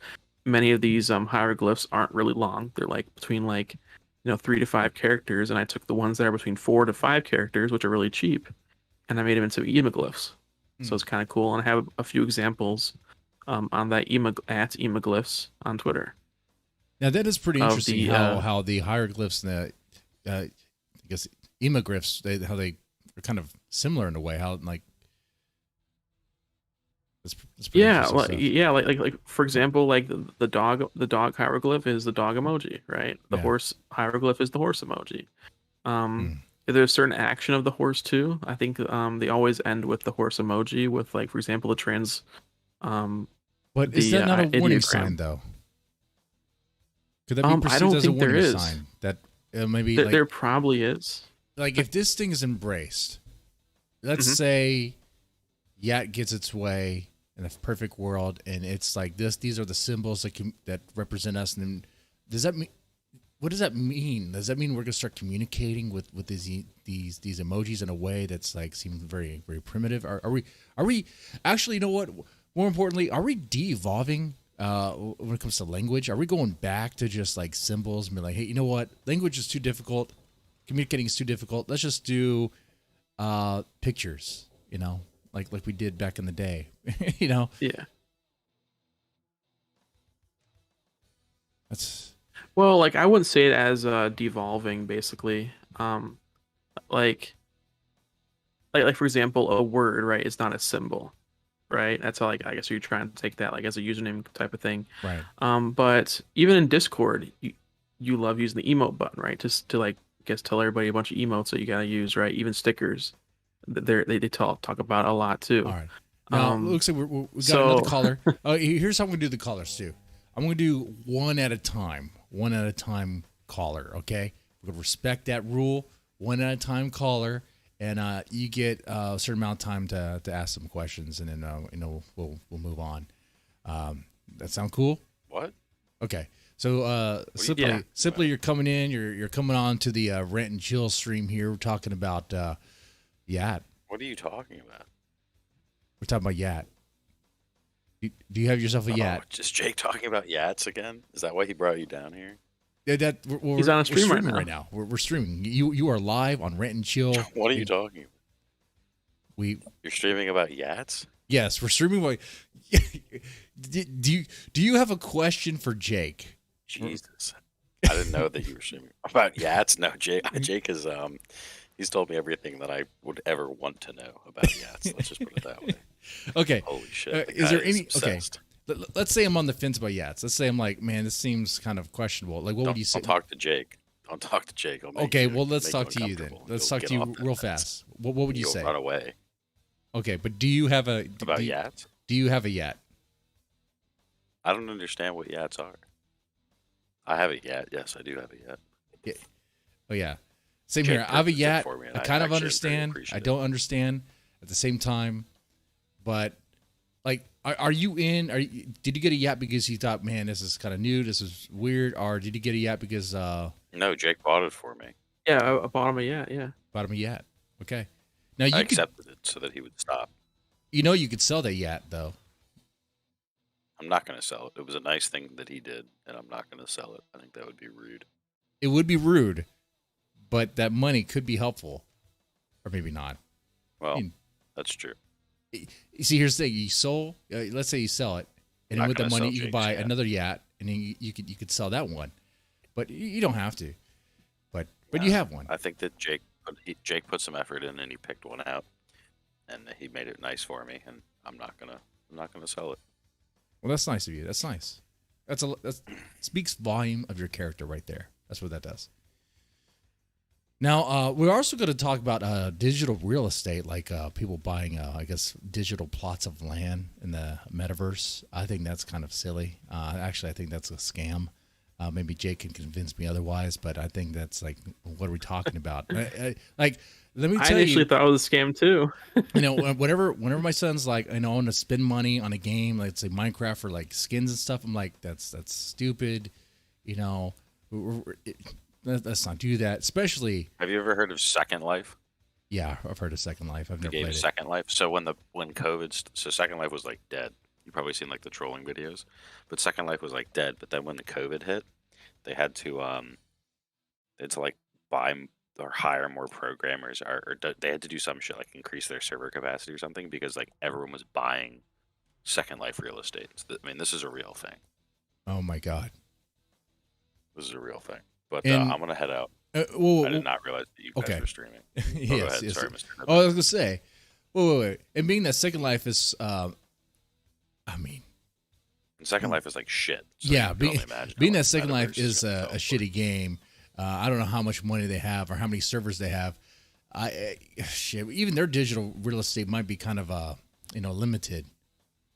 many of these hieroglyphs aren't really long. They're like between like 3 to 5 characters, and I took the ones that are between 4 to 5 characters, which are really cheap, and I made them into emoglyphs. So it's kind of cool, and I have a few examples on that at emoglyphs on Twitter. Now that is pretty interesting how the hieroglyphs and the I guess emoglyphs how they are kind of similar in a way. How like that's pretty like for example, like the dog hieroglyph is the dog emoji, right? The horse hieroglyph is the horse emoji. There's certain action of the horse too. I think they always end with the horse emoji with, like, for example, the trans. But is that not a warning sign though? Could that be perceived as a warning sign that maybe there probably is? Like if this thing is embraced, let's say Yat gets its way in a perfect world, and it's like this. These are the symbols that represent us. And then, does that mean? What does that mean? Does that mean we're gonna start communicating with these emojis in a way that's like seems very, very primitive? Are we actually? You know what? More importantly, are we de-evolving when it comes to language? Are we going back to just like symbols and be like, hey, you know what? Language is too difficult. Communicating is too difficult. Let's just do pictures. You know, like we did back in the day. You know. Yeah. That's. Well, like I wouldn't say it as devolving, basically. Like for example, a word, right? It's not a symbol, right? That's how, like, I guess you're trying to take that like as a username type of thing, right? But even in Discord, you love using the emote button, right? Just to like tell everybody a bunch of emotes that you gotta use, right? Even stickers, they talk about a lot too. All right. Now, it looks like we got another caller. Here's how I'm gonna do the callers too. I'm gonna do one at a time caller. Okay, we're gonna respect that rule. One at a time caller, and you get a certain amount of time to ask some questions, and then we'll move on. That sound cool? What? Okay. So simply, you're coming in. You're coming on to the Rant and Chill stream here. We're talking about Yat. What are you talking about? We're talking about Yat. Do you have yourself a Yat? Just Jake talking about Yats again? Is that why he brought you down here? He's on a stream right streaming now. right now. We're streaming. You are live on Rant and Chill. What are you talking about? You're streaming about Yats? Yes, we're streaming. Do you have a question for Jake? Jesus, I didn't know that you were streaming about Yats. No, Jake is he's told me everything that I would ever want to know about Yats. Let's just put it that way. Okay. Holy shit! Is there any? Obsessed. Okay. Let's say I'm on the fence about Yats. Let's say I'm like, man, this seems kind of questionable. Like, what would you say? Don't talk to Jake. Don't talk to Jake. Okay, well, let's talk to you then. Let's talk to you real fast. What would you say? Run away. Okay, but do you have a about Yats? Do you have a Yat? I don't understand what Yats are. I have a Yat. Yes, I do have a Yat. Yeah. Oh yeah. Same Jake here. I have a Yat. for me, and I kind of actually understand. appreciate I it. don't understand at the same time. But like, are you in? Did you get a Yat because you thought, man, this is kind of new, this is weird, or did you get a Yat because No, Jake bought it for me. Yeah, I bought him a Yat. Yeah. bought him a Yat? Okay. Now I you could, accepted it so that he would stop. you know, you could sell that Yat though. I'm not going to sell it. It was a nice thing that he did, and I'm not going to sell it. I think that would be rude. It would be rude, but that money could be helpful, or maybe not. Well, mean- that's true. You see, here's the thing: you sold. Let's say you sell it, and then Not with the gonna money sell you could Jake's buy Yat. another Yat, and then you could sell that one, but you don't have to. But you have one. I think that Jake put some effort in, and he picked one out, and he made it nice for me. And I'm not gonna sell it. Well, that's nice of you. That's nice. That speaks volume of your character right there. That's what that does. Now, we're also going to talk about digital real estate, like people buying, I guess, digital plots of land in the metaverse. I think that's kind of silly. Actually, I think that's a scam. Maybe Jake can convince me otherwise, but I think that's like, what are we talking about? Like, let me I tell initially you, thought it was a scam too. you know, whenever my son's like, I want to spend money on a game, like say Minecraft for like skins and stuff, I'm like, that's stupid. You know, let's not do that. Especially, Have you ever heard of Second Life? yeah, I've heard of Second Life. I've The never game played it. Second Life. So when COVID, so Second Life was like dead. You probably seen like the trolling videos, but Second Life was like dead. But then when the COVID hit, they had to like buy or hire more programmers, they had to do some shit like increase their server capacity or something because like everyone was buying Second Life real estate. I mean, this is a real thing. Oh my god. This is a real thing. But And- I'm gonna head out. Well, I did not realize that you guys okay. were streaming. Go yes, ahead. yes. Sorry, Mr. Oh, I was gonna say, wait. And being that Second Life is, I mean, And Second Life is like shit. So yeah, you can being only imagine being how that Second Life metaverse is gonna a go. shitty game. I don't know how much money they have or how many servers they have. Shit, even their digital real estate might be kind of limited.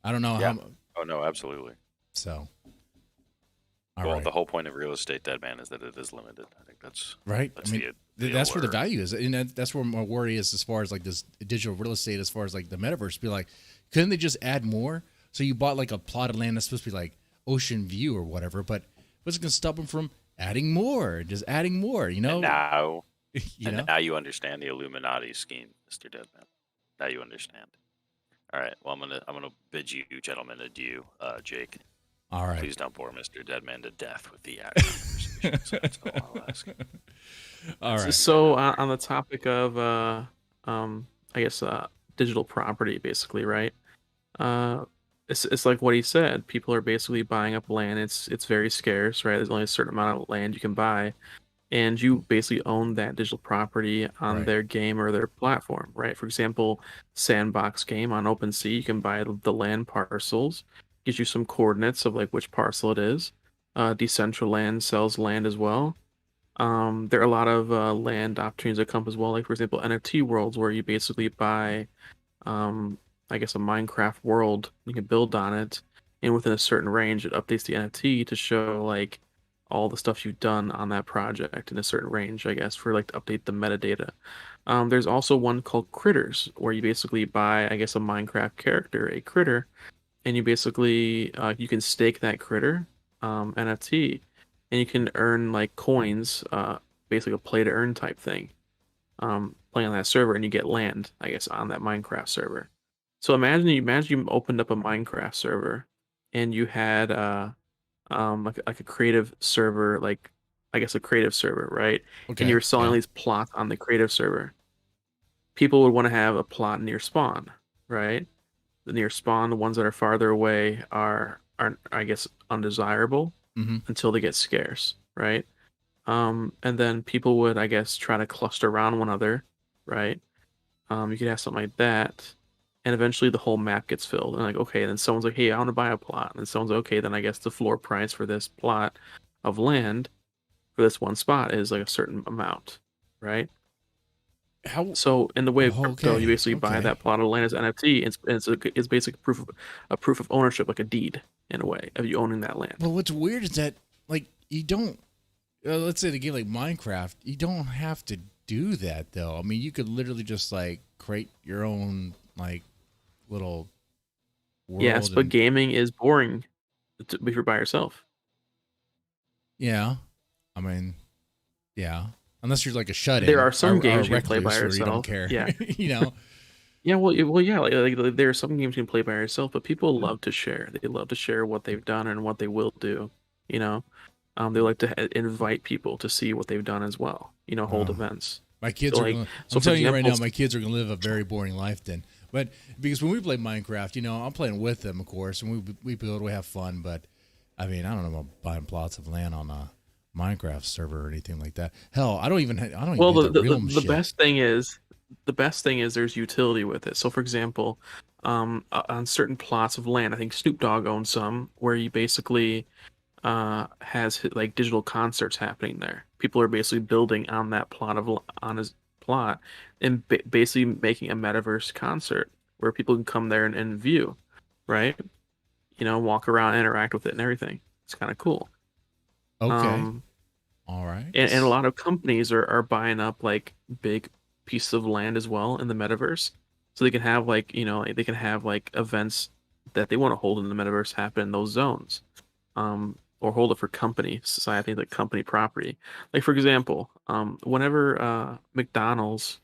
I don't know Yeah. how. Oh no, absolutely. So, all Well, right, the whole point of real estate, Dead Man, is that it is limited. I think that's right. that's I mean, the that's where the allure. value is, and that's where my worry is as far as like this digital real estate, as far as like the metaverse. Be like, couldn't they just add more? So you bought like a plot of land that's supposed to be like ocean view or whatever, but what's going to stop them from adding more? Just adding more, you know? And now, you know? now you understand the Illuminati scheme, Mr. Deadman. Now you understand. All right. Well, I'm gonna bid you, gentlemen, adieu. Jake, All right. please don't bore Mr. Deadman to death with the actual conversation. So that's all I'll ask. All right. So on the topic of I guess digital property, basically, right? It's like what he said. People are basically buying up land. It's very scarce, right? There's only a certain amount of land you can buy, and you basically own that digital property on Right. their game or their platform, right? For example, Sandbox game on OpenSea, you can buy the land parcels, gives you some coordinates of like which parcel it is. Decentraland sells land as well. There are a lot of land opportunities that come as well, like for example NFT worlds where you basically buy I guess a Minecraft world, you can build on it, and within a certain range it updates the NFT to show like all the stuff you've done on that project in a certain range, I guess, for like to update the metadata. There's also one called Critters where you basically buy, I guess, a Minecraft character, a critter, and you basically you can stake that critter NFT, and you can earn like coins, basically a play to earn type thing, playing on that server, and you get land, I guess, on that Minecraft server. So imagine you opened up a Minecraft server, and you had like a creative server, like I guess, a creative server, right? And Okay. you're selling Yeah. these plots on the creative server. People would want to have a plot near spawn, right? The near spawn, the ones that are farther away are I guess undesirable Mm-hmm. until they get scarce, right? And then people would, I guess, try to cluster around one another, right? You could have something like that, and eventually the whole map gets filled. And like, okay, then someone's like, hey, I want to buy a plot, and then someone's like, okay, then I guess the floor price for this plot of land for this one spot is like a certain amount, right? How? So in the way of Oh, crypto, you okay. basically buy Okay. that plot of land as NFT. It's basically a proof of ownership, like a deed in a way of you owning that land. Well, what's weird is that like you don't. Let's say the game like Minecraft, you don't have to do that though. I mean, you could literally just like create your own like little Yes, world but and gaming is boring if you're by yourself. yeah. I mean, yeah. Unless you're like a shut There in are some or a games you can play by recluse where you don't yourself. care. Yeah. you know. Yeah, well, yeah. Like, there are some games you can play by yourself, but people love to share. They love to share what they've done and what they will do. You know, they like to invite people to see what they've done as well. You know, hold Oh. events. My kids So are like, going. so I'm for telling you right example, now, my kids are going to live a very boring life then. But because when we play Minecraft, I'm playing with them, of course, and we build, we have fun. But I mean, I don't know about buying plots of land on a Minecraft server or anything like that. Hell, I don't even well, do the realm the shit. best thing is there's utility with it. So for example, on certain plots of land, I think Snoop Dogg owns some where you basically has like digital concerts happening there. People are basically building on that on his plot and basically making a metaverse concert where people can come there and view, right? Walk around, interact with it, and everything. It's kind of cool. Okay, Um, all right. and a lot of companies are buying up like big pieces of land as well in the metaverse, so they can have like they can have like events that they want to hold in the metaverse happen in those zones, or hold it for company society, like company property. Like for example, whenever um, McDonald's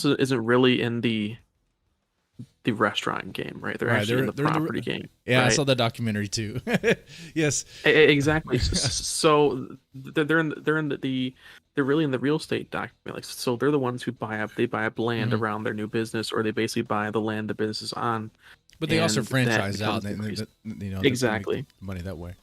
isn't really in the restaurant game, right? They're Right, actually in the they're in property the game, yeah. I right? saw that documentary too. yes. Exactly. So they're really in the real estate document. Like, so they're the ones who buy up land Mhm. around their new business, or they basically buy the land the business is on, But they also and that franchise out, becomes and increased. they make the Exactly. money that way.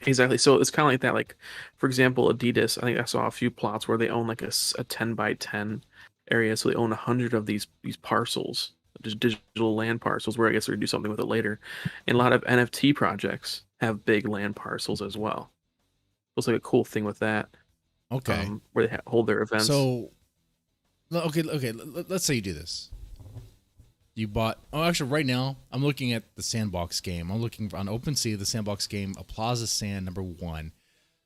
Exactly. So it's kind of like that. Like, for example, Adidas, I think I saw a few plots where they own like a 10 by 10 area. So they own 100 of these parcels, just digital land parcels, where I guess they're gonna do something with it later. And a lot of NFT projects have big land parcels as well. Looks like a cool thing with that, Okay. where they hold their events. So okay. Let's say you do this. You bought. Oh, actually, right now I'm looking at the Sandbox game. I'm looking on OpenSea, the Sandbox game, a Plaza Sand #1,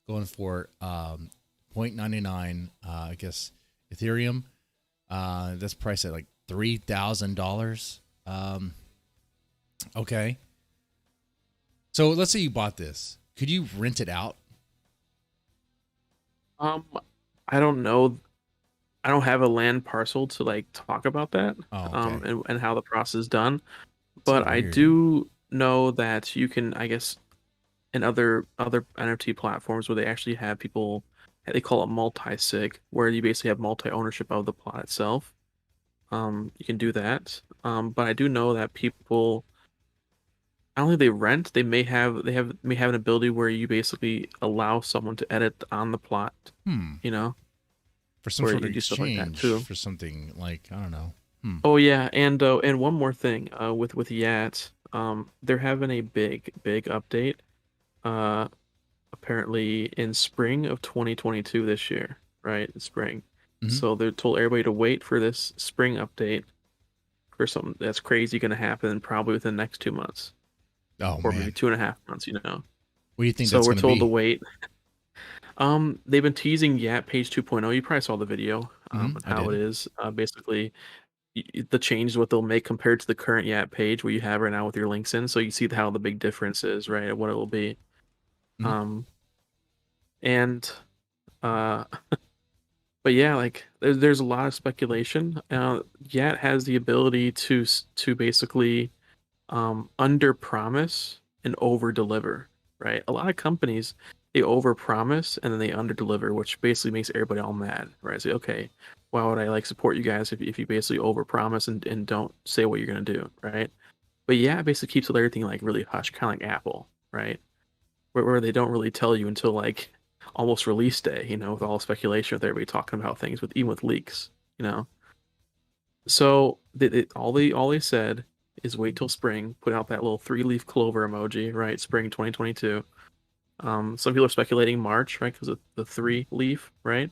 going for 0.99. I guess Ethereum. That's priced at like $3,000. Okay. So let's say you bought this. Could you rent it out? Um, I don't know. I don't have a land parcel to like talk about that, Oh, okay. and how the process is done. So But I weird. do know that you can, I guess, in other NFT platforms where they actually have people, they call it multi-sig, where you basically have multi-ownership of the plot itself. You can do that. But I do know that people, not only they rent, may have an ability where you basically allow someone to edit on the plot, Hmm. you know, For some where sort of you do stuff like that exchange too. for something like I don't know. Hmm. Oh yeah, and one more thing, with Yats, they're having a big update. Uh, Apparently in spring of 2022 this year, right? In spring. Mhm. So they told everybody to wait for this spring update for something that's crazy going to happen probably within the next 2 months, Oh or maybe man, 2.5 months, what do you think So that's we're going to told to be? wait. They've been teasing Yat Page 2.0. You probably saw the video, and I how it did. is. Basically, the change what they'll make compared to the current Yat page where you have right now with your links in. So you see how the big difference is, right? And what it will be. Mhm. Um, and uh, but yeah, like there's a lot of speculation. Yat has the ability to basically under promise and over deliver, right? A lot of companies, they overpromise and then they underdeliver, which basically makes everybody all mad, right? So okay, why would I like support you guys if you basically overpromise and don't say what you're gonna do, right? But yeah, it basically keeps everything like really hush, kind of like Apple, right? Where they don't really tell you until like almost release day, with all the speculation with everybody talking about things, with even with leaks, you know. So all they said is wait till spring, put out that little 3-leaf clover emoji, right? Spring 2022. Some people are speculating March, right? Because of the 3-leaf, right?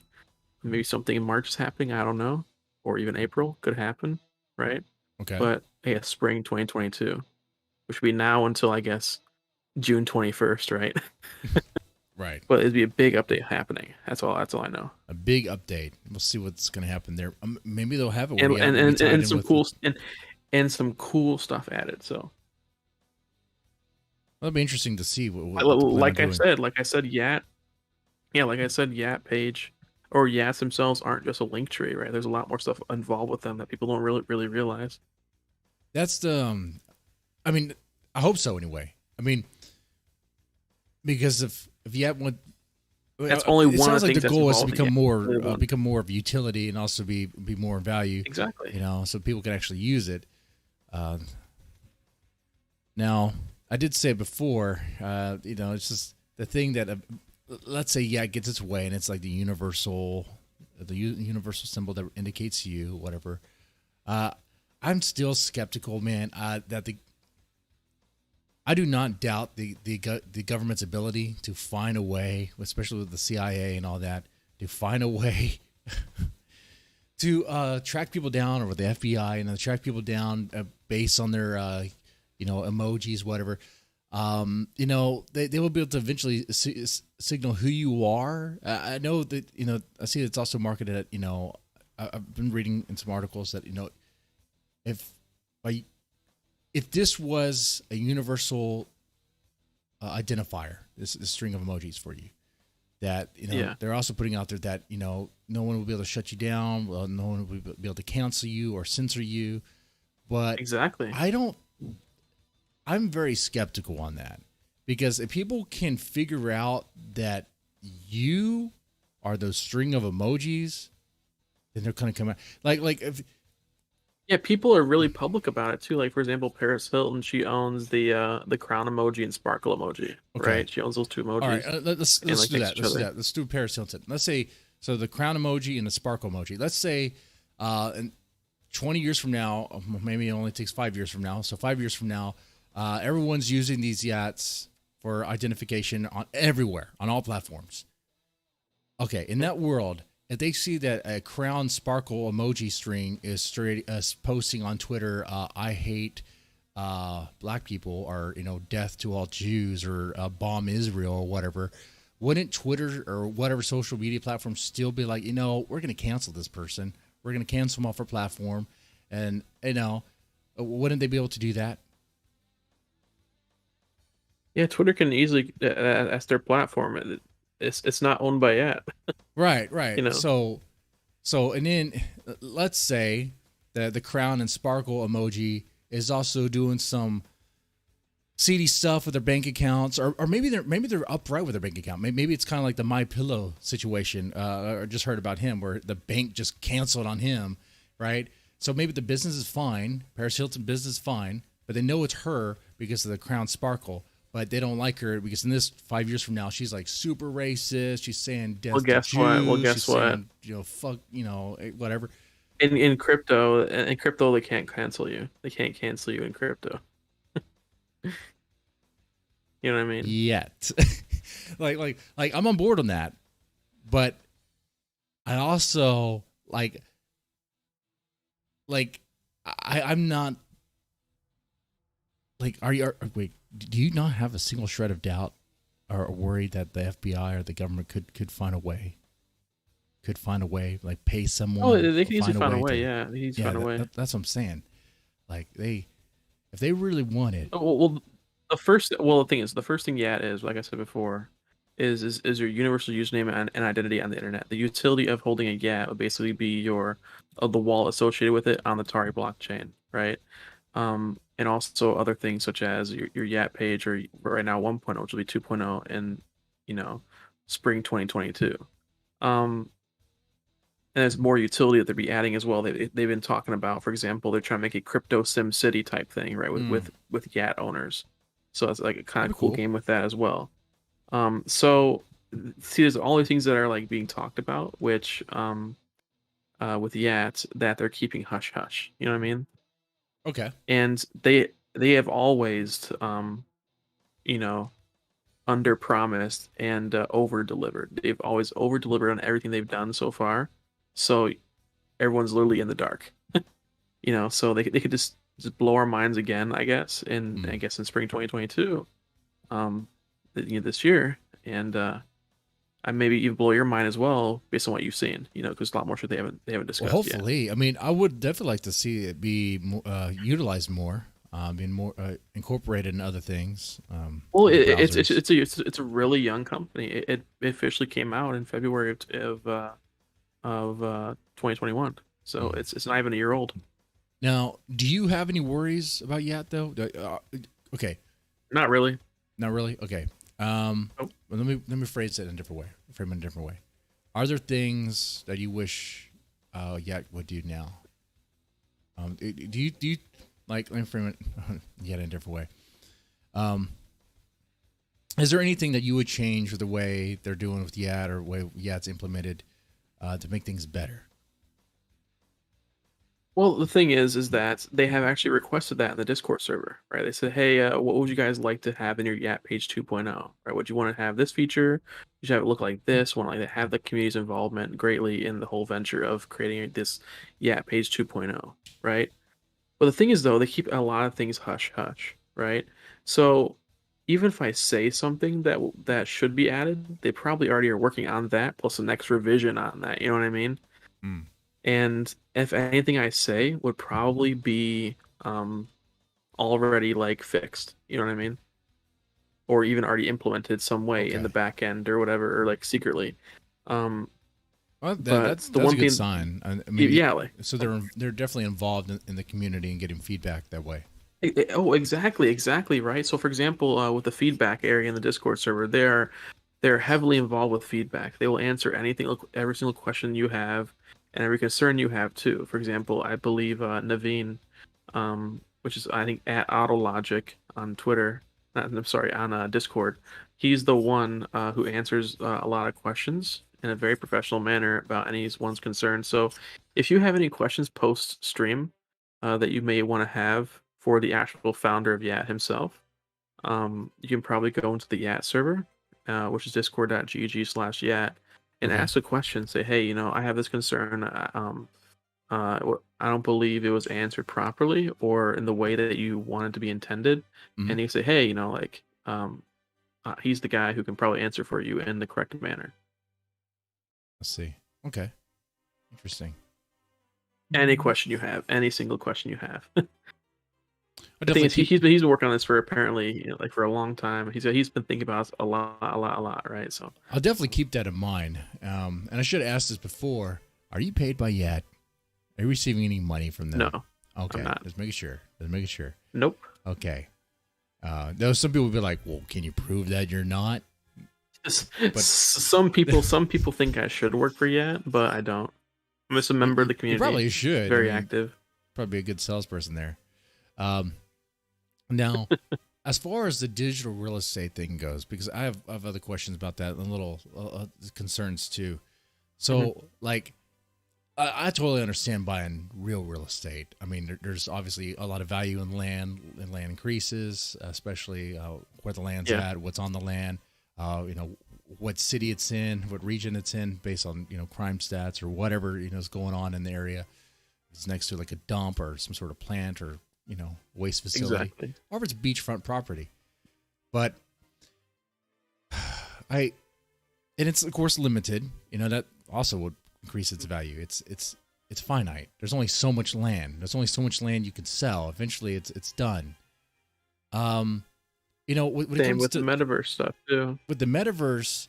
Maybe something in March is happening. I don't know, or even April could happen, right? Okay. But yeah, spring 2022, which would be now until I guess June 21st, right? Right. But it'd be a big update happening. That's all I know. A big update. We'll see what's going to happen there. Maybe they'll have it where And you have and, to be and, tied and in some with cool and some cool stuff added. So it'll be interesting to see what they plan like on doing. like I said, Yat page or Yats themselves aren't just a link tree, right? There's a lot more stuff involved with them that people don't really realize. That's the. I mean, I hope so. Anyway, I mean, because if you have one, That's only it one sounds of the like things the that's goal is to involved in become Yat. become more of a utility and also be more in value. Exactly. So people can actually use it. Now, I did say before, it's just the thing that, let's say, it gets its way, and it's like the universal symbol that indicates you, whatever. I'm still skeptical, man. I do not doubt the government's ability to find a way, especially with the CIA and all that, to find a way to track people down, or with the FBI, and track people down based on their emojis, whatever. They will be able to eventually signal who you are. I know that, I see it's also marketed at, I've been reading in some articles that, if this was a universal identifier, this string of emojis for you, that, they're also putting out there that, no one will be able to shut you down. Well, no one will be able to cancel you or censor you. But Exactly. I'm very skeptical on that, because if people can figure out that you are those string of emojis, then they're going to come out if. Yeah, people are really public about it too. Like, for example, Paris Hilton, she owns the crown emoji and sparkle emoji, Okay. right? She owns those two emojis. All right, let's do next to that. each Let's do other. that. Let's do Paris Hilton. Let's say, so the crown emoji and the sparkle emoji. Let's say, in 20 years from now, maybe it only takes 5 years from now. So 5 years from now, everyone's using these Yats for identification everywhere, on all platforms. Okay, in that world, if they see that a crown sparkle emoji string is posting on Twitter, I hate black people, or death to all Jews, or bomb Israel, or whatever, wouldn't Twitter or whatever social media platform still be like, we're going to cancel this person, we're going to cancel them off our platform, and wouldn't they be able to do that? Yeah, Twitter can easily that's their platform. It's not owned by Yat. Right. So and then let's say that the crown and sparkle emoji is also doing some seedy stuff with their bank accounts, or maybe they're upright with their bank account. Maybe it's kind of like the My Pillow situation. I just heard about him, where the bank just canceled on him, right? So maybe the business is fine, Paris Hilton business is fine, but they know it's her because of the crown sparkle. But they don't like her because in this 5 years from now, she's like super racist. She's saying death to Jews. Well, guess she's what? saying, fuck, whatever. In crypto, they can't cancel you. They can't cancel you in crypto. You know what I mean? Yet, like I'm on board on that, but I also I'm not wait. Do you not have a single shred of doubt or worry that the FBI or the government could find a way? Could find a way, like pay someone. Oh, they can easily find a way. Yeah, they can easily find a way. That's what I'm saying. Like if they really want it. Oh, well, the thing is, the first thing Yat is, like I said before, is your universal username and identity on the internet. The utility of holding a Yat would basically be the wallet associated with it on the Tari blockchain, right? And and also other things such as your Yat page, or right now 1.0, which will be 2.0 in, you know, spring 2022. And there's more utility that they'll be adding as well. They've been talking about, for example, they're trying to make a crypto sim city type thing, right, with Yat owners. So it's like a kind That'd of be cool cool. game with that as well. So see, there's all these things that are like being talked about, which with Yats that they're keeping hush hush. You know what I mean? Okay. And they have always you know, under promised and over delivered. They've always over delivered on everything they've done so far. So everyone's literally in the dark. You know, so they could just blow our minds again, I guess, in I guess in spring 2022, this year, and I maybe even blow your mind as well based on what you've seen. You know, because a lot more shit they haven't Well, discussed yet. hopefully. I mean, I would definitely like to see it be utilized more, being more incorporated in other things. Well, other it's a really young company. It officially came out in February of 2021, so it's not even a year old. Now, do you have any worries about Yat though? Okay, Not really. not really. Okay. Nope. Well, let me phrase it in a different way. Frame it in a different way. Are there things that you wish Yat would do now? Do you like? Let me frame it yet in a different way. Is there anything that you would change with the way they're doing with Yat or the way Yat's implemented to make things better? Well, the thing is that they have actually requested that in the Discord server, right? They said, "Hey, what would you guys like to have in your Yat page 2.0? Right? Would you want to have this feature? You should have it look like this. Want to like have the community's involvement greatly in the whole venture of creating this Yat page 2.0, right?" But the thing is, though, they keep a lot of things hush hush, right? So even if I say something that should be added, they probably already are working on that plus the next revision on that. You know what I mean? Mm. And if anything I say would probably be already like fixed, you know what I mean? Or even already implemented some way in Okay. the back end or whatever, or like secretly. Well, But that's the a one good thing, sign. I mean, yeah, like so they're definitely involved in the community and getting feedback that way. oh, exactly, right. So, for example, with the feedback area in the Discord server, they're heavily involved with feedback. They will answer anything, every single question you have, and every concern you have too. For example, I believe Naveen, which is I think at Autologic on Twitter, I'm sorry, on Discord, he's the one who answers a lot of questions in a very professional manner about anyone's concern. So, if you have any questions post stream that you may want to have for the actual founder of Yat himself, you can probably go into the Yat server, which is discord.gg/Yat, and Okay. ask a question. Say, hey, I have this concern. I don't believe it was answered properly or in the way that you wanted to be intended. Mhm. And you say, hey, he's the guy who can probably answer for you in the correct manner. Let's see. Okay. Interesting. Any question you have, any single question you have. I The thing definitely is, keep. he's been working on this for apparently like for a long time. He's been thinking about it a lot, right? So I'll definitely keep that in mind. And I should have asked this before. Are you paid by Yat? Are you receiving any money from them? no, Okay. I'm not. Just making sure. Just making sure. Nope. Okay. Though some people would be like, "Well, can you prove that you're not?" But Some people think I should work for Yat, but I don't. I'm just a member of the you community. probably should. Very I mean, active. probably a good salesperson there. Now, as far as the digital real estate thing goes, because I have other questions about that and little concerns too. So, like, I totally understand buying real estate. I mean, there's obviously a lot of value in land, and land increases, especially where the land's Yeah. at, what's on the land, what city it's in, what region it's in, based on crime stats or whatever is going on in the area. It's next to like a dump or some sort of plant or waste facility, Exactly. or if it's beachfront property. But and it's of course limited. That also would increase its value. It's finite. There's only so much land. There's only so much land you can sell. Eventually, it's done. When it Same comes with to the metaverse stuff too. with the metaverse,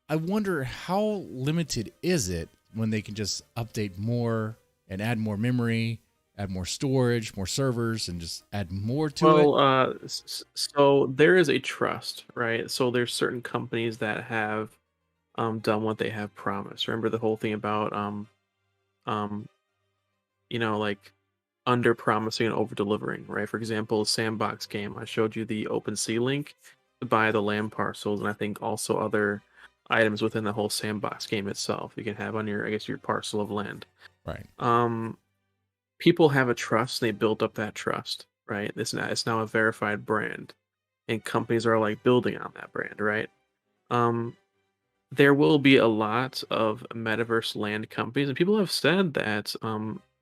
I wonder how limited is it when they can just update more and add more memory add more storage, more servers, and just add more to it? Well, so there is a trust, right? So there's certain companies that have done what they have promised. Remember the whole thing about um like under promising and over delivering, right? For example, sandbox game, I showed you the OpenSea link to buy the land parcels, and I think also other items within the whole sandbox game itself you can have on your, I guess, your parcel of land. Right. People have a trust, and they built up that trust, right? It's now a verified brand, and companies are like building on that brand, right? There will be a lot of metaverse land companies, and people have said that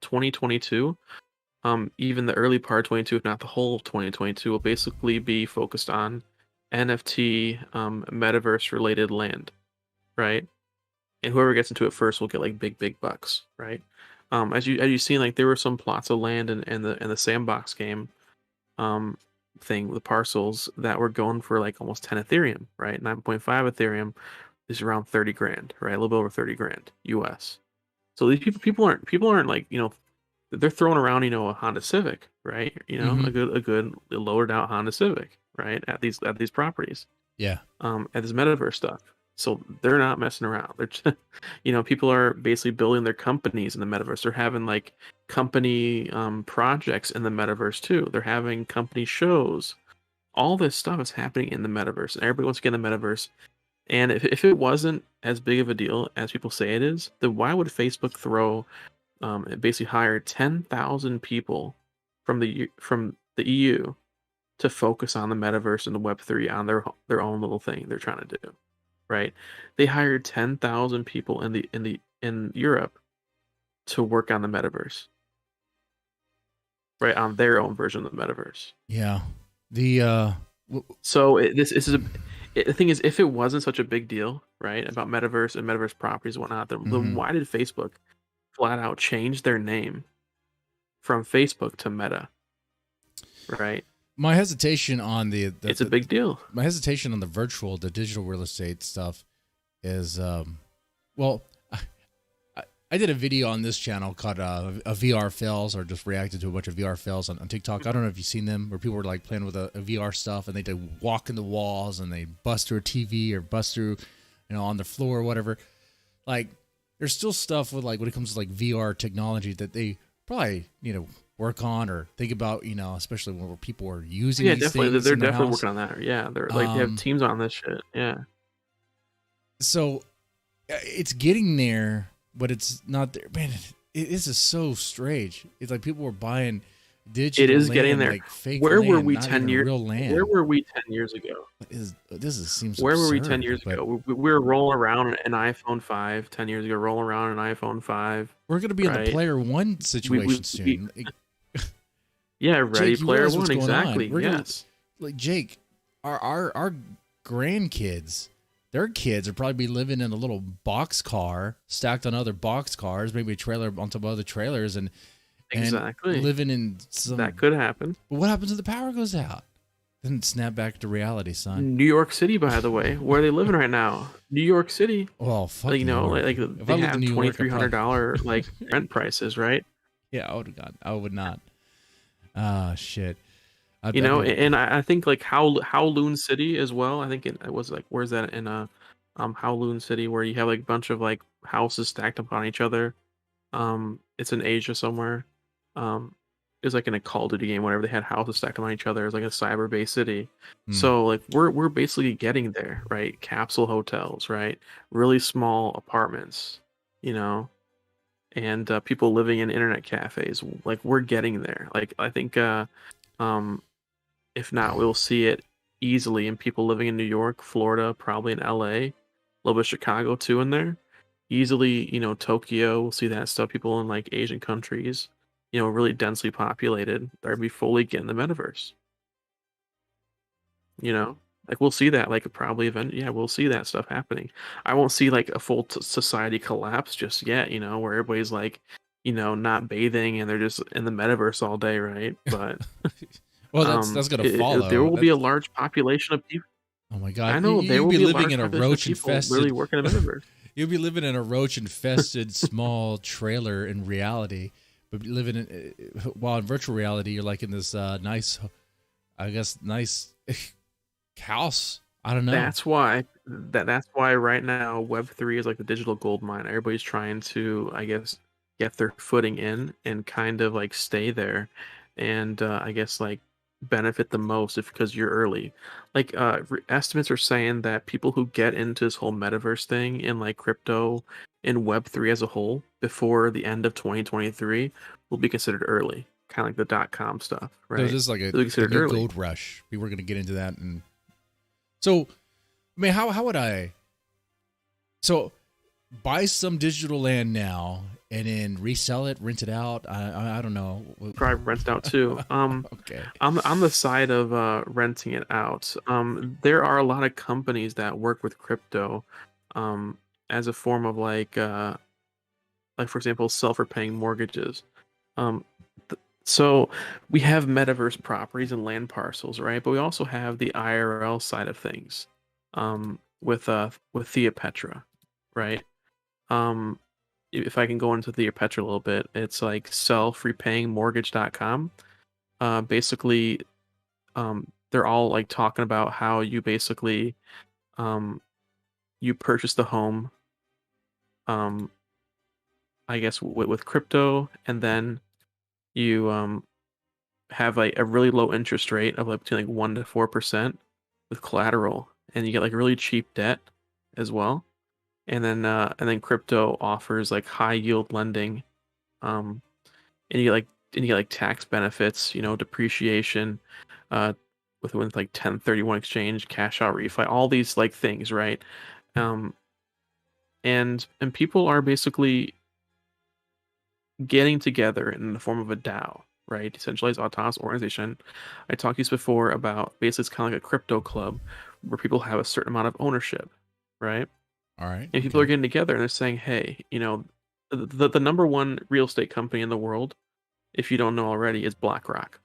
2022, even the early part of 22, if not the whole 2022, will basically be focused on NFT metaverse related land, right? And whoever gets into it first will get like big bucks, right? As you seen, like there were some plots of land in the sandbox game thing, the parcels that were going for like almost 10 Ethereum, right? 9.5 Ethereum is around 30 grand, right? A little bit over 30 grand US. So these people aren't like, they're throwing around, a Honda Civic, right? A good lowered out Honda Civic, right? At these properties. Yeah. At this metaverse stuff. So they're not messing around. They're just, people are basically building their companies in the metaverse. They're having like company projects in the metaverse too. They're having company shows. All this stuff is happening in the metaverse, and everybody wants to get in the metaverse. And if it wasn't as big of a deal as people say it is, then why would Facebook throw basically hire 10,000 people from the EU to focus on the metaverse and the Web3 on their own little thing they're trying to do, right? They hired 10,000 people in Europe to work on the metaverse, right, on their own version of the metaverse. Yeah. So the thing is, if it wasn't such a big deal, right, about metaverse and metaverse properties and whatnot, then why did Facebook flat out change their name from Facebook to Meta? Right. My hesitation on it's a big deal. My hesitation on the digital real estate stuff is, well, I did a video on this channel called a VR fails, or just reacted to a bunch of VR fails on TikTok. I don't know if you've seen them, where people were like playing with a VR stuff, and they walk in the walls and they bust through a TV or bust through, on the floor or whatever. Like, there's still stuff with, like, when it comes to like VR technology that they probably work on or think about, especially when people are using. Yeah, these definitely. things They're in their definitely house. working on that. Yeah, they're like they have teams on this shit. Yeah. So it's getting there, but it's not there. Man, this is so strange. It's like people were buying digital. It is land, getting there. like fake Where land, were we not 10 even years? real land. Where were we 10 years ago? Seems Where were we absurd, 10 years but ago? We were rolling around an iPhone 5 10 years ago, rolling around an iPhone 5. We're going to be in the right? Player One situation soon. Yeah, Ready Jake, you Player realize One, what's going on. exactly. We're gonna- Yes. Like, Jake, our grandkids, their kids are probably be living in a little box car stacked on other box cars, maybe a trailer on top of other trailers, and Exactly. living in some. That could happen. But what happens if the power goes out? Then snap back to reality, son. New York City, by the way, where are they living right now? New York City. Well, fuck Like, New York. like If they I lived have in New York, I'd $2,300 like rent prices, right? Yeah, I would have gone. I would not. Ah, shit. And I think like Kowloon City as well. I think it was like, where's that in Kowloon City, where you have like a bunch of like houses stacked upon each other. It's in Asia somewhere. It was like in a Call of Duty game, whenever they had houses stacked on each other. It was like a cyber-based city. So like we're basically getting there, right? Capsule hotels, right? Really small apartments, and people living in internet cafes. Like, we're getting there. Like, I think if not, we'll see it easily in people living in New York, Florida, probably in LA, a little bit of Chicago too in there. Easily, Tokyo, we'll see that stuff. People in like Asian countries, really densely populated, they're gonna be fully getting the metaverse. Like, we'll see that, like, probably we'll see that stuff happening. I won't see like a full society collapse just yet, where everybody's like, not bathing and they're just in the metaverse all day, right? But well, that's gonna follow. There will be a large population of people. Oh my god! I know there will be living in a population of roach people infested. really working in the metaverse. You'll be living in a roach infested small trailer in reality, but living in while in virtual reality, you're like in this nice house. I don't know. That's why right now Web3 is like the digital gold mine. Everybody's trying to, I guess, get their footing in and kind of like stay there, and I guess like benefit the most if because you're early. Like estimates are saying that people who get into this whole metaverse thing in like crypto and Web3 as a whole before the end of 2023 will be considered early, kind of like the .com stuff, So right? this is like They'll a be considered new early. gold rush. We were going to get into that, and so I mean, how would I? So buy some digital land now and then resell it, rent it out. I don't know. Probably rent it out too. Okay. I'm the side of renting it out. There are a lot of companies that work with crypto, as a form of like for example, self-repaying mortgages. Um, so we have metaverse properties and land parcels, right? But we also have the IRL side of things, with Theopetra, right? Um, if I can go into Theopetra a little bit, it's like self-repaying-mortgage.com. Basically, they're all like talking about how you basically you purchase the home, I guess with crypto, and then you have like a really low interest rate of like between like 1 to 4% with collateral, and you get like really cheap debt as well. And then crypto offers like high yield lending, and you get like tax benefits, depreciation, uh, with like 1031 exchange, cash out refi, all these like things, right? Um, and people are basically getting together in the form of a DAO, right? Decentralized autonomous organization. I talked to you before about basically it's kind of like a crypto club where people have a certain amount of ownership, right? All right. And people are getting together and they're saying, hey, the number one real estate company in the world, if you don't know already, is BlackRock,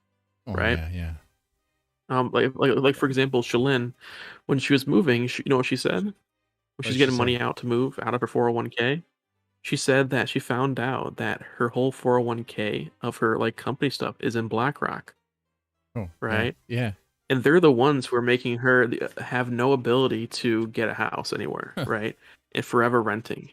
right? Yeah. Like for example, Shalyn, when she was moving, you know what she said? When What'd she's she getting say? money out to move out of her 401k, she said that she found out that her whole 401k of her like company stuff is in BlackRock, Oh, right? Yeah. And they're the ones who are making her have no ability to get a house anywhere, Huh. right? And forever renting.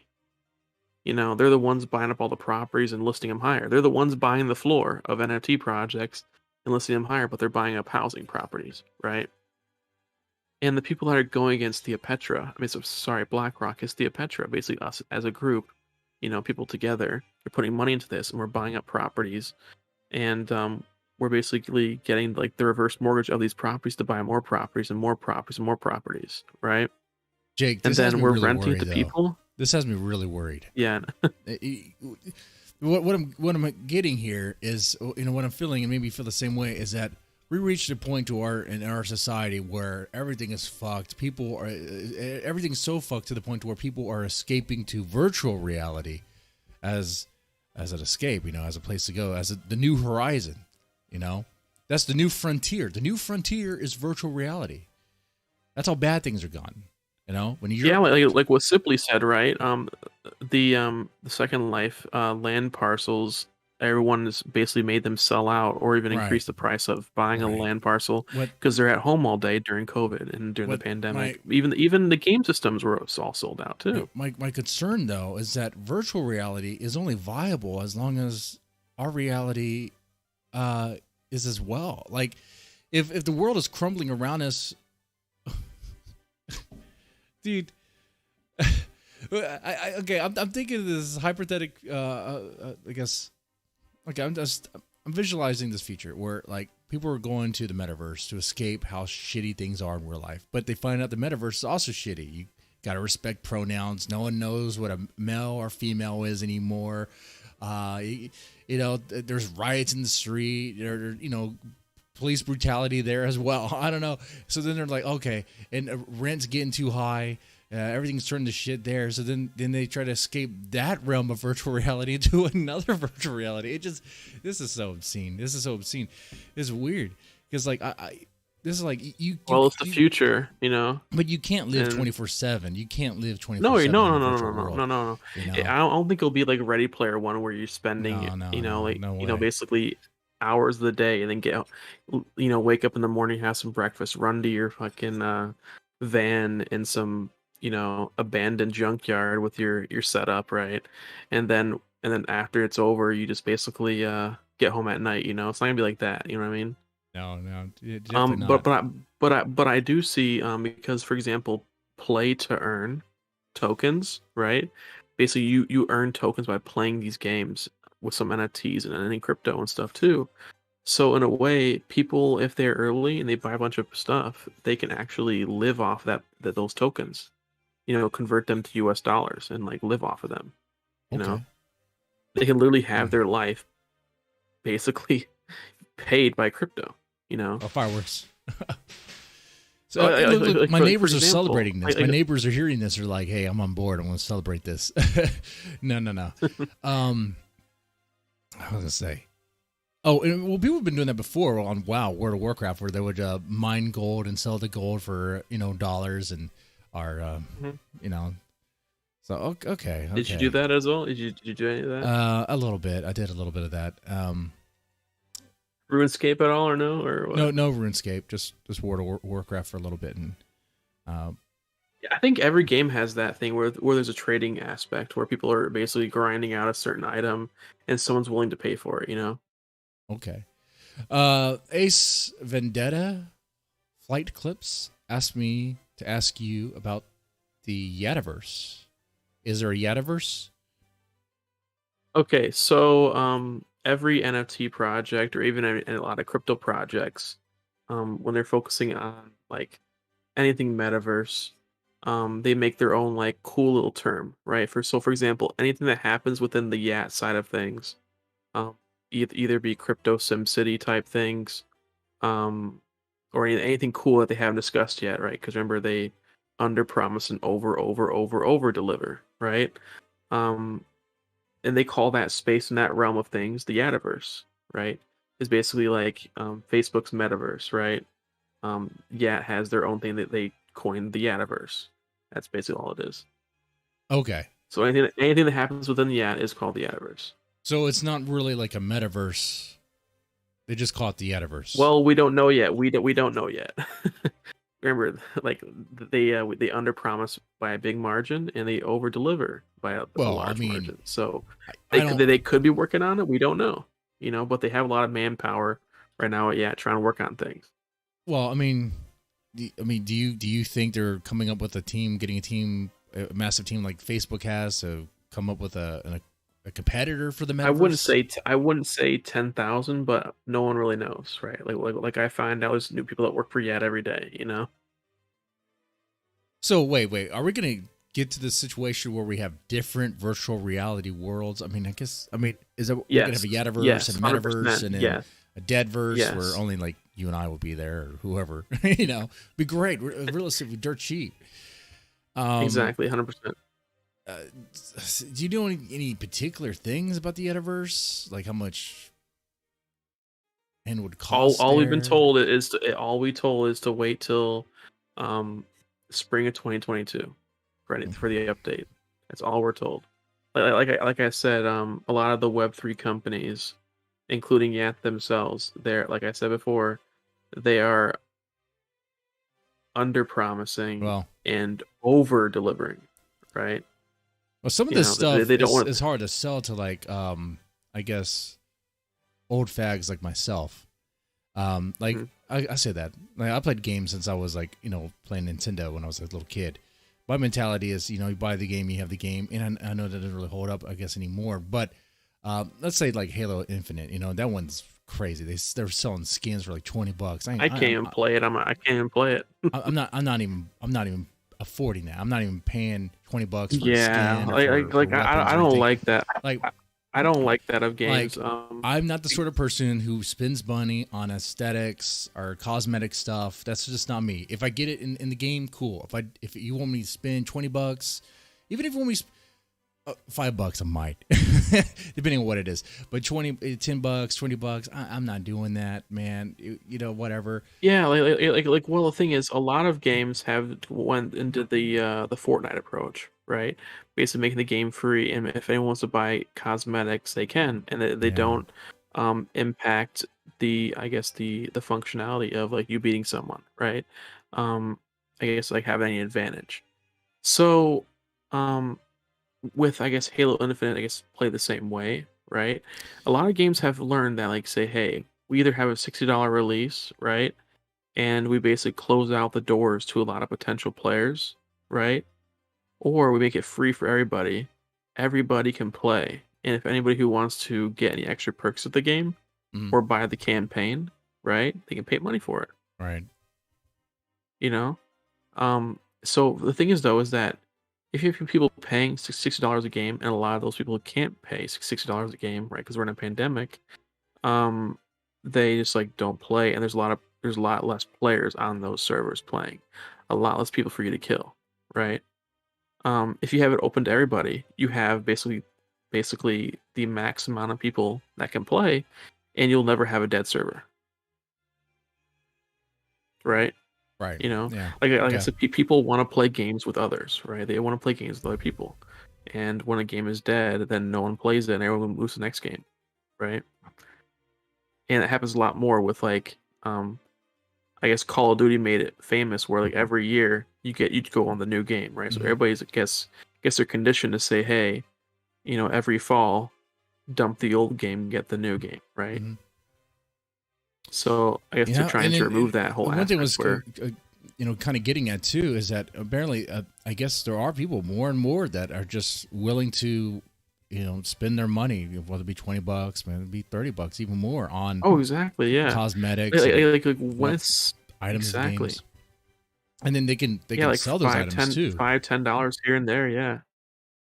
They're the ones buying up all the properties and listing them higher. They're the ones buying the floor of NFT projects and listing them higher, but they're buying up housing properties, right? And the people that are going against BlackRock is Theopetra, basically us as a group, people together. They're putting money into this, and we're buying up properties, and we're basically getting like the reverse mortgage of these properties to buy more properties and more properties and more properties, right? Jake, And this has then me we're really renting worried, to though. people. This has me really worried. Yeah. What I'm getting here is, what I'm feeling, and maybe you feel the same way, is that we reached a point in our society where everything is fucked. Everything's so fucked to the point where people are escaping to virtual reality as an escape, as a place to go, as the new horizon. That's the new frontier. The new frontier is virtual reality. That's how bad things are gone. When you're like what Sipley said, right? The Second Life land parcels, everyone has basically made them sell out or even Right. increase the price of buying a Right. land parcel What- because they're at home all day during COVID and during the What pandemic. Even the game systems were all sold out too. my concern, though, is that virtual reality is only viable as long as our reality is as well. Like, if the world is crumbling around us, dude. I'm thinking of this hypothetical. I guess. Okay, I'm visualizing this future where like people are going to the metaverse to escape how shitty things are in real life, but they find out the metaverse is also shitty. You got to respect pronouns. No one knows what a male or female is anymore. There's riots in the street. Police brutality there as well. I don't know. So then they're like, okay, and rent's getting too high. Everything's turned to shit there. So then they try to escape that realm of virtual reality to another virtual reality. This is so obscene. It's weird because like This is like Well, it's the future, you know. But you can't live And- 24/7. You can't live 24/7. No, in no, a no, no, virtual no, no, world, no, no, no. you know? I don't think it'll be like Ready Player One where you're spending, No, you know, like no you know, way. basically hours of the day, and then get, you know, wake up in the morning, have some breakfast, run to your fucking van in some, you know, abandoned junkyard with your setup, right? And then after it's over, you just basically get home at night. You know, it's not gonna be like that. You know what I mean? No, definitely not. But I do see because, for example, play to earn tokens, right? Basically, you earn tokens by playing these games with some NFTs and any crypto and stuff too. So in a way, people, if they're early and they buy a bunch of stuff, they can actually live off that those tokens. You know, convert them to US dollars and like live off of them. You Okay. know, they can literally have Hmm. their life basically paid by crypto. You know, Oh, fireworks. So Like, my for neighbors are example, celebrating this. My like- neighbors are hearing this. They're like, "Hey, I'm on board. I want to celebrate this." No. I was gonna say. Oh, and, well, people have been doing that before on World of Warcraft, where they would mine gold and sell the gold for dollars and are Mhm. you know. So okay. Did you do that as well? Did you do any of that? A little bit. I did a little bit of that. RuneScape at all or no or what? No RuneScape. Just World of Warcraft for a little bit, and Yeah, I think every game has that thing where there's a trading aspect where people are basically grinding out a certain item and someone's willing to pay for it. You know. okay. Ace Vendetta Flight Clips asked me to ask you about the Yativerse. Is there a Yativerse? Okay, so every NFT project or even a lot of crypto projects, when they're focusing on like anything metaverse, they make their own like cool little term, right? For example, anything that happens within the Yat side of things, um, either be crypto SimCity type things, or anything cool that they haven't discussed yet, right? Because remember they under promise and over deliver, right? Um, and they call that space in that realm of things the Yativerse, right? Is basically like Facebook's metaverse, right? Yat has their own thing that they coined the Yativerse. That's basically all it is. Okay. So anything that happens within the Yat is called the Yativerse. So it's not really like a metaverse. They just call it the Yativerse. Well, we don't know yet. We don't know yet. Remember, like they underpromise by a big margin and they overdeliver by a large margin. So they could be working on it. We don't know, but they have a lot of manpower right now. Trying to work on things. Well, I mean, do you think they're coming up with getting a massive team like Facebook has to come up with a competitor for the metaverse? I wouldn't say 10,000, but no one really knows, right? Like I find out there's new people that work for Yat every day, So wait, are we gonna get to the situation where we have different virtual reality worlds? I mean, is that we're gonna have a Yativerse and a metaverse and then a Deadverse where only like you and I will be there or whoever, be great. Realistically, dirt cheap. Exactly, 100%. Do you know any particular things about the Yetiverse? Like how much and would cost? All we've been told is to wait till spring of 2022 for the update. That's all we're told. Like I said, a lot of the Web3 companies, including Yat themselves, they're, like I said before, they are under promising and over delivering, right? Well, some of this stuff is hard to sell to, like, I guess, old fags like myself. I say that. Like, I played games since I was, like, playing Nintendo when I was a little kid. My mentality is, you buy the game, you have the game. And I know that doesn't really hold up, I guess, anymore. But let's say, like, Halo Infinite, that one's crazy. They're selling skins for, like, $20. I can't even play it. I can't even play it. I'm not even affording that. I'm not even paying $20 for a skin. I don't like that. Like, I don't like that of games. Like, I'm not the sort of person who spends money on aesthetics or cosmetic stuff. That's just not me. If I get it in the game, cool. If you want me to spend $20, even if you want me, $5 I might, depending on what it is. But $10, $20, I'm not doing that, man. Whatever. Yeah, well, the thing is, a lot of games have went into the Fortnite approach, right? Basically making the game free, and if anyone wants to buy cosmetics, they can, and they Yeah. don't impact I guess the functionality of like you beating someone, right? I guess like have any advantage. So, um, with I guess Halo Infinite, I guess play the same way, right? A lot of games have learned that like say, hey, we either have a $60 release, right? And we basically close out the doors to a lot of potential players, right? Or we make it free for everybody. Everybody can play. And if anybody who wants to get any extra perks of the game Mhm. or buy the campaign, right? They can pay money for it, Right. you know? So the thing is though is that if you have people paying $60 a game, and a lot of those people can't pay $60 a game, right? Because we're in a pandemic, um, they just like don't play, and there's a lot less players on those servers playing, a lot less people for you to kill, right? If you have it open to everybody, you have basically the max amount of people that can play, and you'll never have a dead server, right? Right. You know, Yeah. like I Okay. said, people want to play games with others, right? They want to play games with other people, and when a game is dead, then no one plays it, and everyone moves to the next game, right? And it happens a lot more with like, I guess Call of Duty made it famous, where like every year you go on the new game, right? So Mhm. everybody's I guess they're conditioned to say, hey, every fall, dump the old game, and get the new game, right? Mhm. So I guess they're trying and to then remove that whole one thing aspect was, where. kind of getting at too is that apparently, I guess there are people more and more that are just willing to, spend their money, whether it be $20, maybe it be $30, even more on Oh, exactly, yeah. cosmetics and Like when it's items of exactly. games, and then they can Yeah, like sell those items too. $5, $10 here and there, yeah.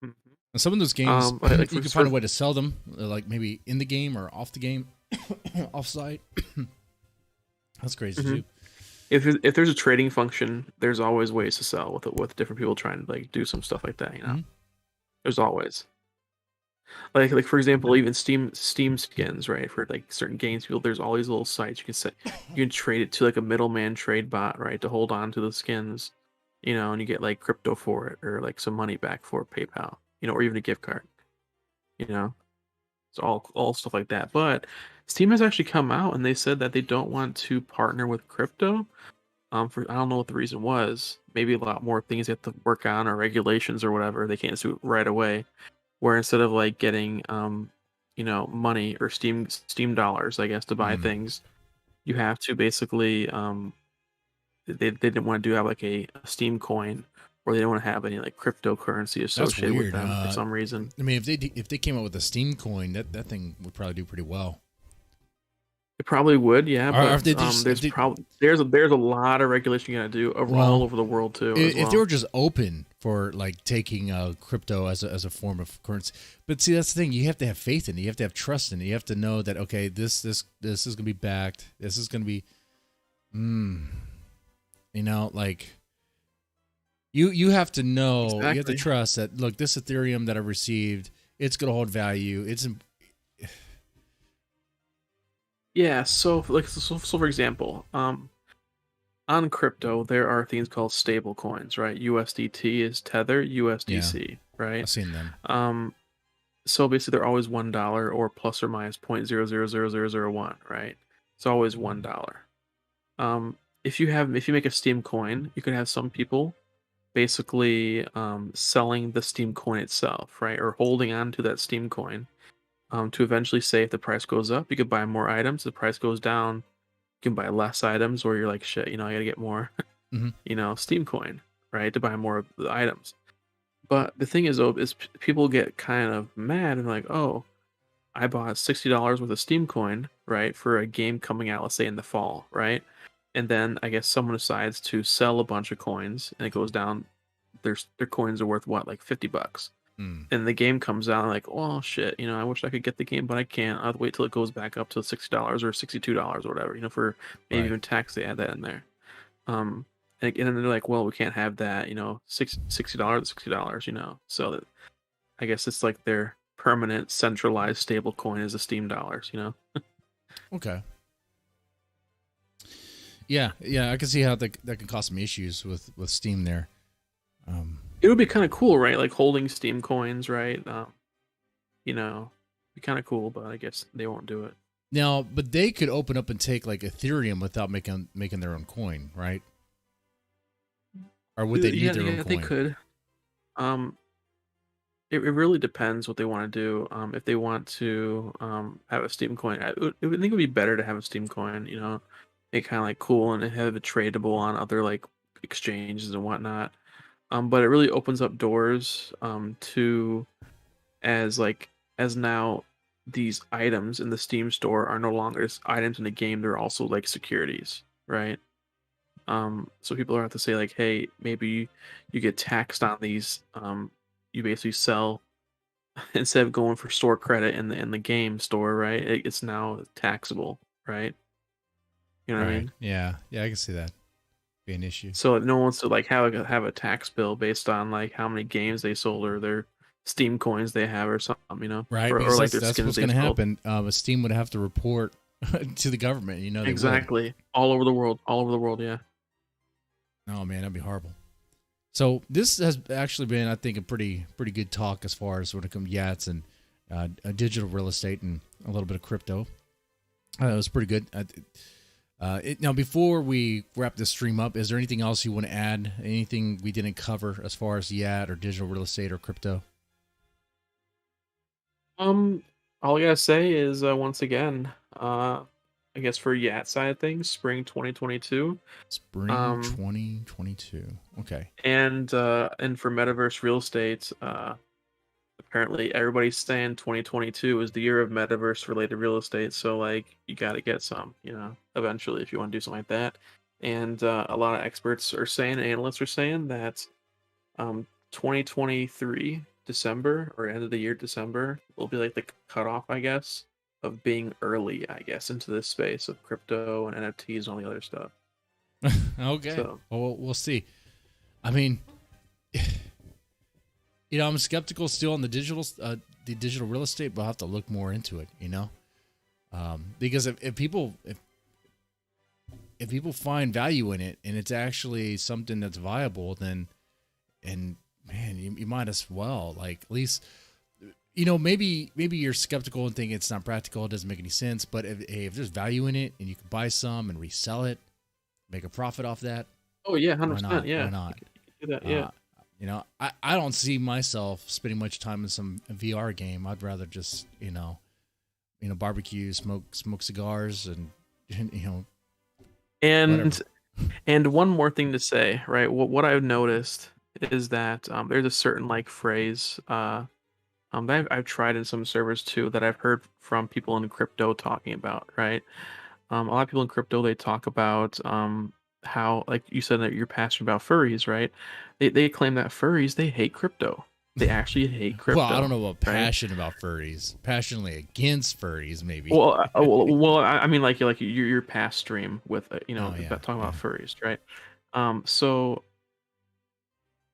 Mhm. And some of those games, Like you for, can find a way to sell them, like maybe in the game or off the game, off site. That's crazy Mhm. too. If there's a trading function, there's always ways to sell with different people trying to like do some stuff like that. Mhm. There's always like for example, even Steam skins, right? For like certain games, people there's all these little sites you can trade it to like a middleman trade bot, right, to hold on to the skins, and you get like crypto for it or like some money back for PayPal, or even a gift card, you know. It's all stuff like that. But Steam has actually come out and they said that they don't want to partner with crypto. For I don't know what the reason was. Maybe a lot more things they have to work on or regulations or whatever. They can't do it right away. Where instead of like getting money or Steam dollars, I guess, to buy Mm. things, you have to basically they didn't want to have like a Steam coin, or they didn't want to have any like cryptocurrency That's associated with weird. them for some reason. I mean, if they came out with a Steam coin, that thing would probably do pretty well. It probably would, yeah, Or but if they just- there's if they- probably there's a lot of regulation you gotta do all over the world too. As If well. they were just open for like taking crypto as a form of currency, but see that's the thing, you have to have faith in it, you have to have trust in it, you have to know that okay, this is gonna be backed, this is gonna be, like you have to know, you have to Exactly. trust that look, this Ethereum that I received, it's gonna hold value. Yeah, so for example, on crypto there are things called stable coins, right? USDT is Tether, USDC, right? I've seen them. So basically they're always $1 or plus or minus 0.000001, right? It's always $1. If you make a Steam coin, you can have some people basically selling the Steam coin itself, right? Or holding on to that Steam coin to eventually say if the price goes up, you could buy more items. If the price goes down, you can buy less items, or you're like, shit, I gotta get more, Steam coin, right, to buy more of the items. But the thing is, though, is people get kind of mad and like, oh, I bought $60 worth of Steam coin, right, for a game coming out, let's say in the fall, right? And then I guess someone decides to sell a bunch of coins, and it goes down. Their coins are worth what, like $50. And the game comes out, like, oh shit, I wish I could get the game, but I can't. I'll wait till it goes back up to $60 or $62 or whatever, for maybe Right. even tax. They add that in there. And then they're like, well, we can't have that, $60, $60. So I guess it's like their permanent centralized stable coin is the Steam dollars. Okay. Yeah, I can see how that can cause some issues with Steam there. It would be kind of cool, right? Like holding Steam coins, right? Be kind of cool, but I guess they won't do it. Now, but they could open up and take like Ethereum without making their own coin, right? Or would they need their own coin? They could. It really depends what they want to do. If they want to have a Steam coin, I think it would be better to have a Steam coin. Make kind of like cool and have it tradable on other like exchanges and whatnot. But it really opens up doors to as now these items in the Steam store are no longer just items in the game; they're also like securities, right? So people are have to say like, hey, maybe you get taxed on these. You basically sell instead of going for store credit in the game store, right? It's now taxable, right? You know what I mean? Yeah, I can see that be an issue. So no one wants to like have a tax bill based on like how many games they sold or their Steam coins they have or something, right? Or like that's what's going to happen. Steam would have to report to the government, exactly all over the world, yeah. Oh man, that'd be horrible. So this has actually been, I think, a pretty good talk as far as when it comes to Yats and digital real estate and a little bit of crypto. It was pretty good. Now, before we wrap this stream up, is there anything else you want to add? Anything we didn't cover as far as Yat or digital real estate or crypto? All I gotta say is once again, I guess for Yat side of things, spring 2022. Spring 2022. Okay. And for metaverse real estate, apparently everybody's saying 2022 is the year of metaverse related real estate. So like you got to get some, eventually if you want to do something like that. And a lot of experts are saying, analysts are saying that 2023 December or end of the year December will be like the cutoff, I guess, of being early, I guess, into this space of crypto and NFTs and all the other stuff. Okay. So, well, we'll see. I mean, I'm skeptical still on the digital real estate, but I'll have to look more into it, because if people find value in it and it's actually something that's viable, then, and man, you might as well, like, at least, maybe you're skeptical and think it's not practical, it doesn't make any sense, but if there's value in it and you can buy some and resell it, make a profit off that. Oh yeah, 100%. Yeah. Why not? Do that, yeah. I don't see myself spending much time in some VR game. I'd rather just, barbecue, smoke cigars, and And one more thing to say, right? What I've noticed is that there's a certain like phrase that I've tried in some servers too that I've heard from people in crypto talking about, right? A lot of people in crypto, they talk about how, like you said, that you're passionate about furries, right? They claim that furries, they hate crypto. They actually hate crypto. Well, I don't know about right? passion about furries. Passionately against furries, maybe. Well, I mean, like your past stream with talking about furries, right? So,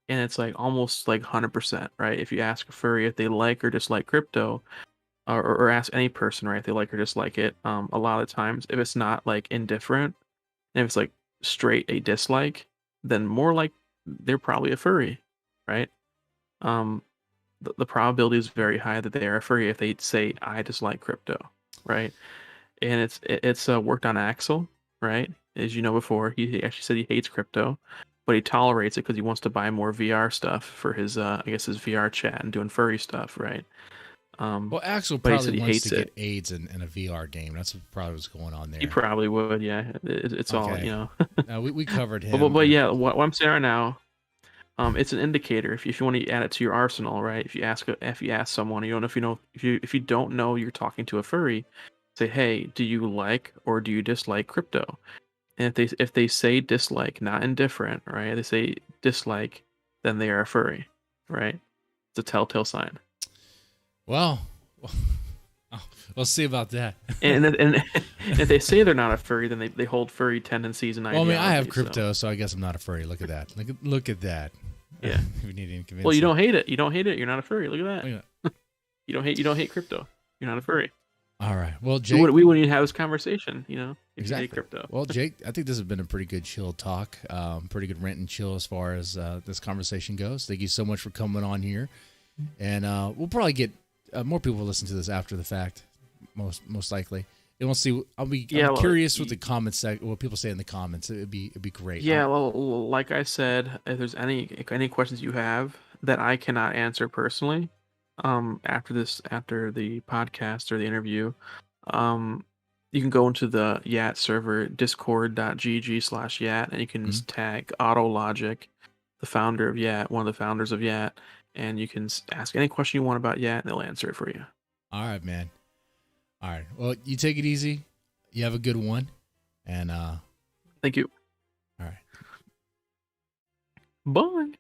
and it's like almost like 100%, right? If you ask a furry if they like or dislike crypto, or ask any person, right, if they like or dislike it, a lot of times, if it's not like indifferent, and if it's like straight a dislike, then more like they're probably a furry, right? The probability is very high that they are a furry if they say I dislike crypto, right? And it's worked on Axel, right? As you know before, he actually said he hates crypto, but he tolerates it because he wants to buy more VR stuff for his his VR chat and doing furry stuff, right? Well, Axel probably wants to get AIDS in a VR game. That's probably what's going on there. He probably would, yeah. It's okay. all, we covered him. But yeah, what I'm saying right now, it's an indicator. If you want to add it to your arsenal, right? If you ask someone, you don't know if you don't know you're talking to a furry, say, hey, do you like or do you dislike crypto? And if they say dislike, not indifferent, right? They say dislike, then they are a furry, right? It's a telltale sign. Well, we'll see about that. and if they say they're not a furry, then they hold furry tendencies and ideologies. Well, I mean, I have crypto, so I guess I'm not a furry. Look at that. Look at that. Yeah. If you need any convincing. Well, you don't hate it. You don't hate it. You're not a furry. Look at that. Oh, yeah. You don't hate crypto. You're not a furry. All right. Well, We Jake. wouldn't even have this conversation, if Exactly. you hate crypto. Well, Jake, I think this has been a pretty good chill talk. Pretty good rant and chill as far as this conversation goes. Thank you so much for coming on here, and we'll probably get more people to listen to this after the fact, most likely. And we'll see. I'm curious what the comments say, what people say in the comments. It'd be great. Yeah, well, like I said, if there's any questions you have that I cannot answer personally, after the podcast or the interview, you can go into the Yat server, discord.gg/Yat, and you can tag AutoLogic, the founder of Yat, one of the founders of Yat, and you can ask any question you want about Yat, and they'll answer it for you. All right, man. All right. Well, you take it easy. You have a good one, and thank you. All right. Bye.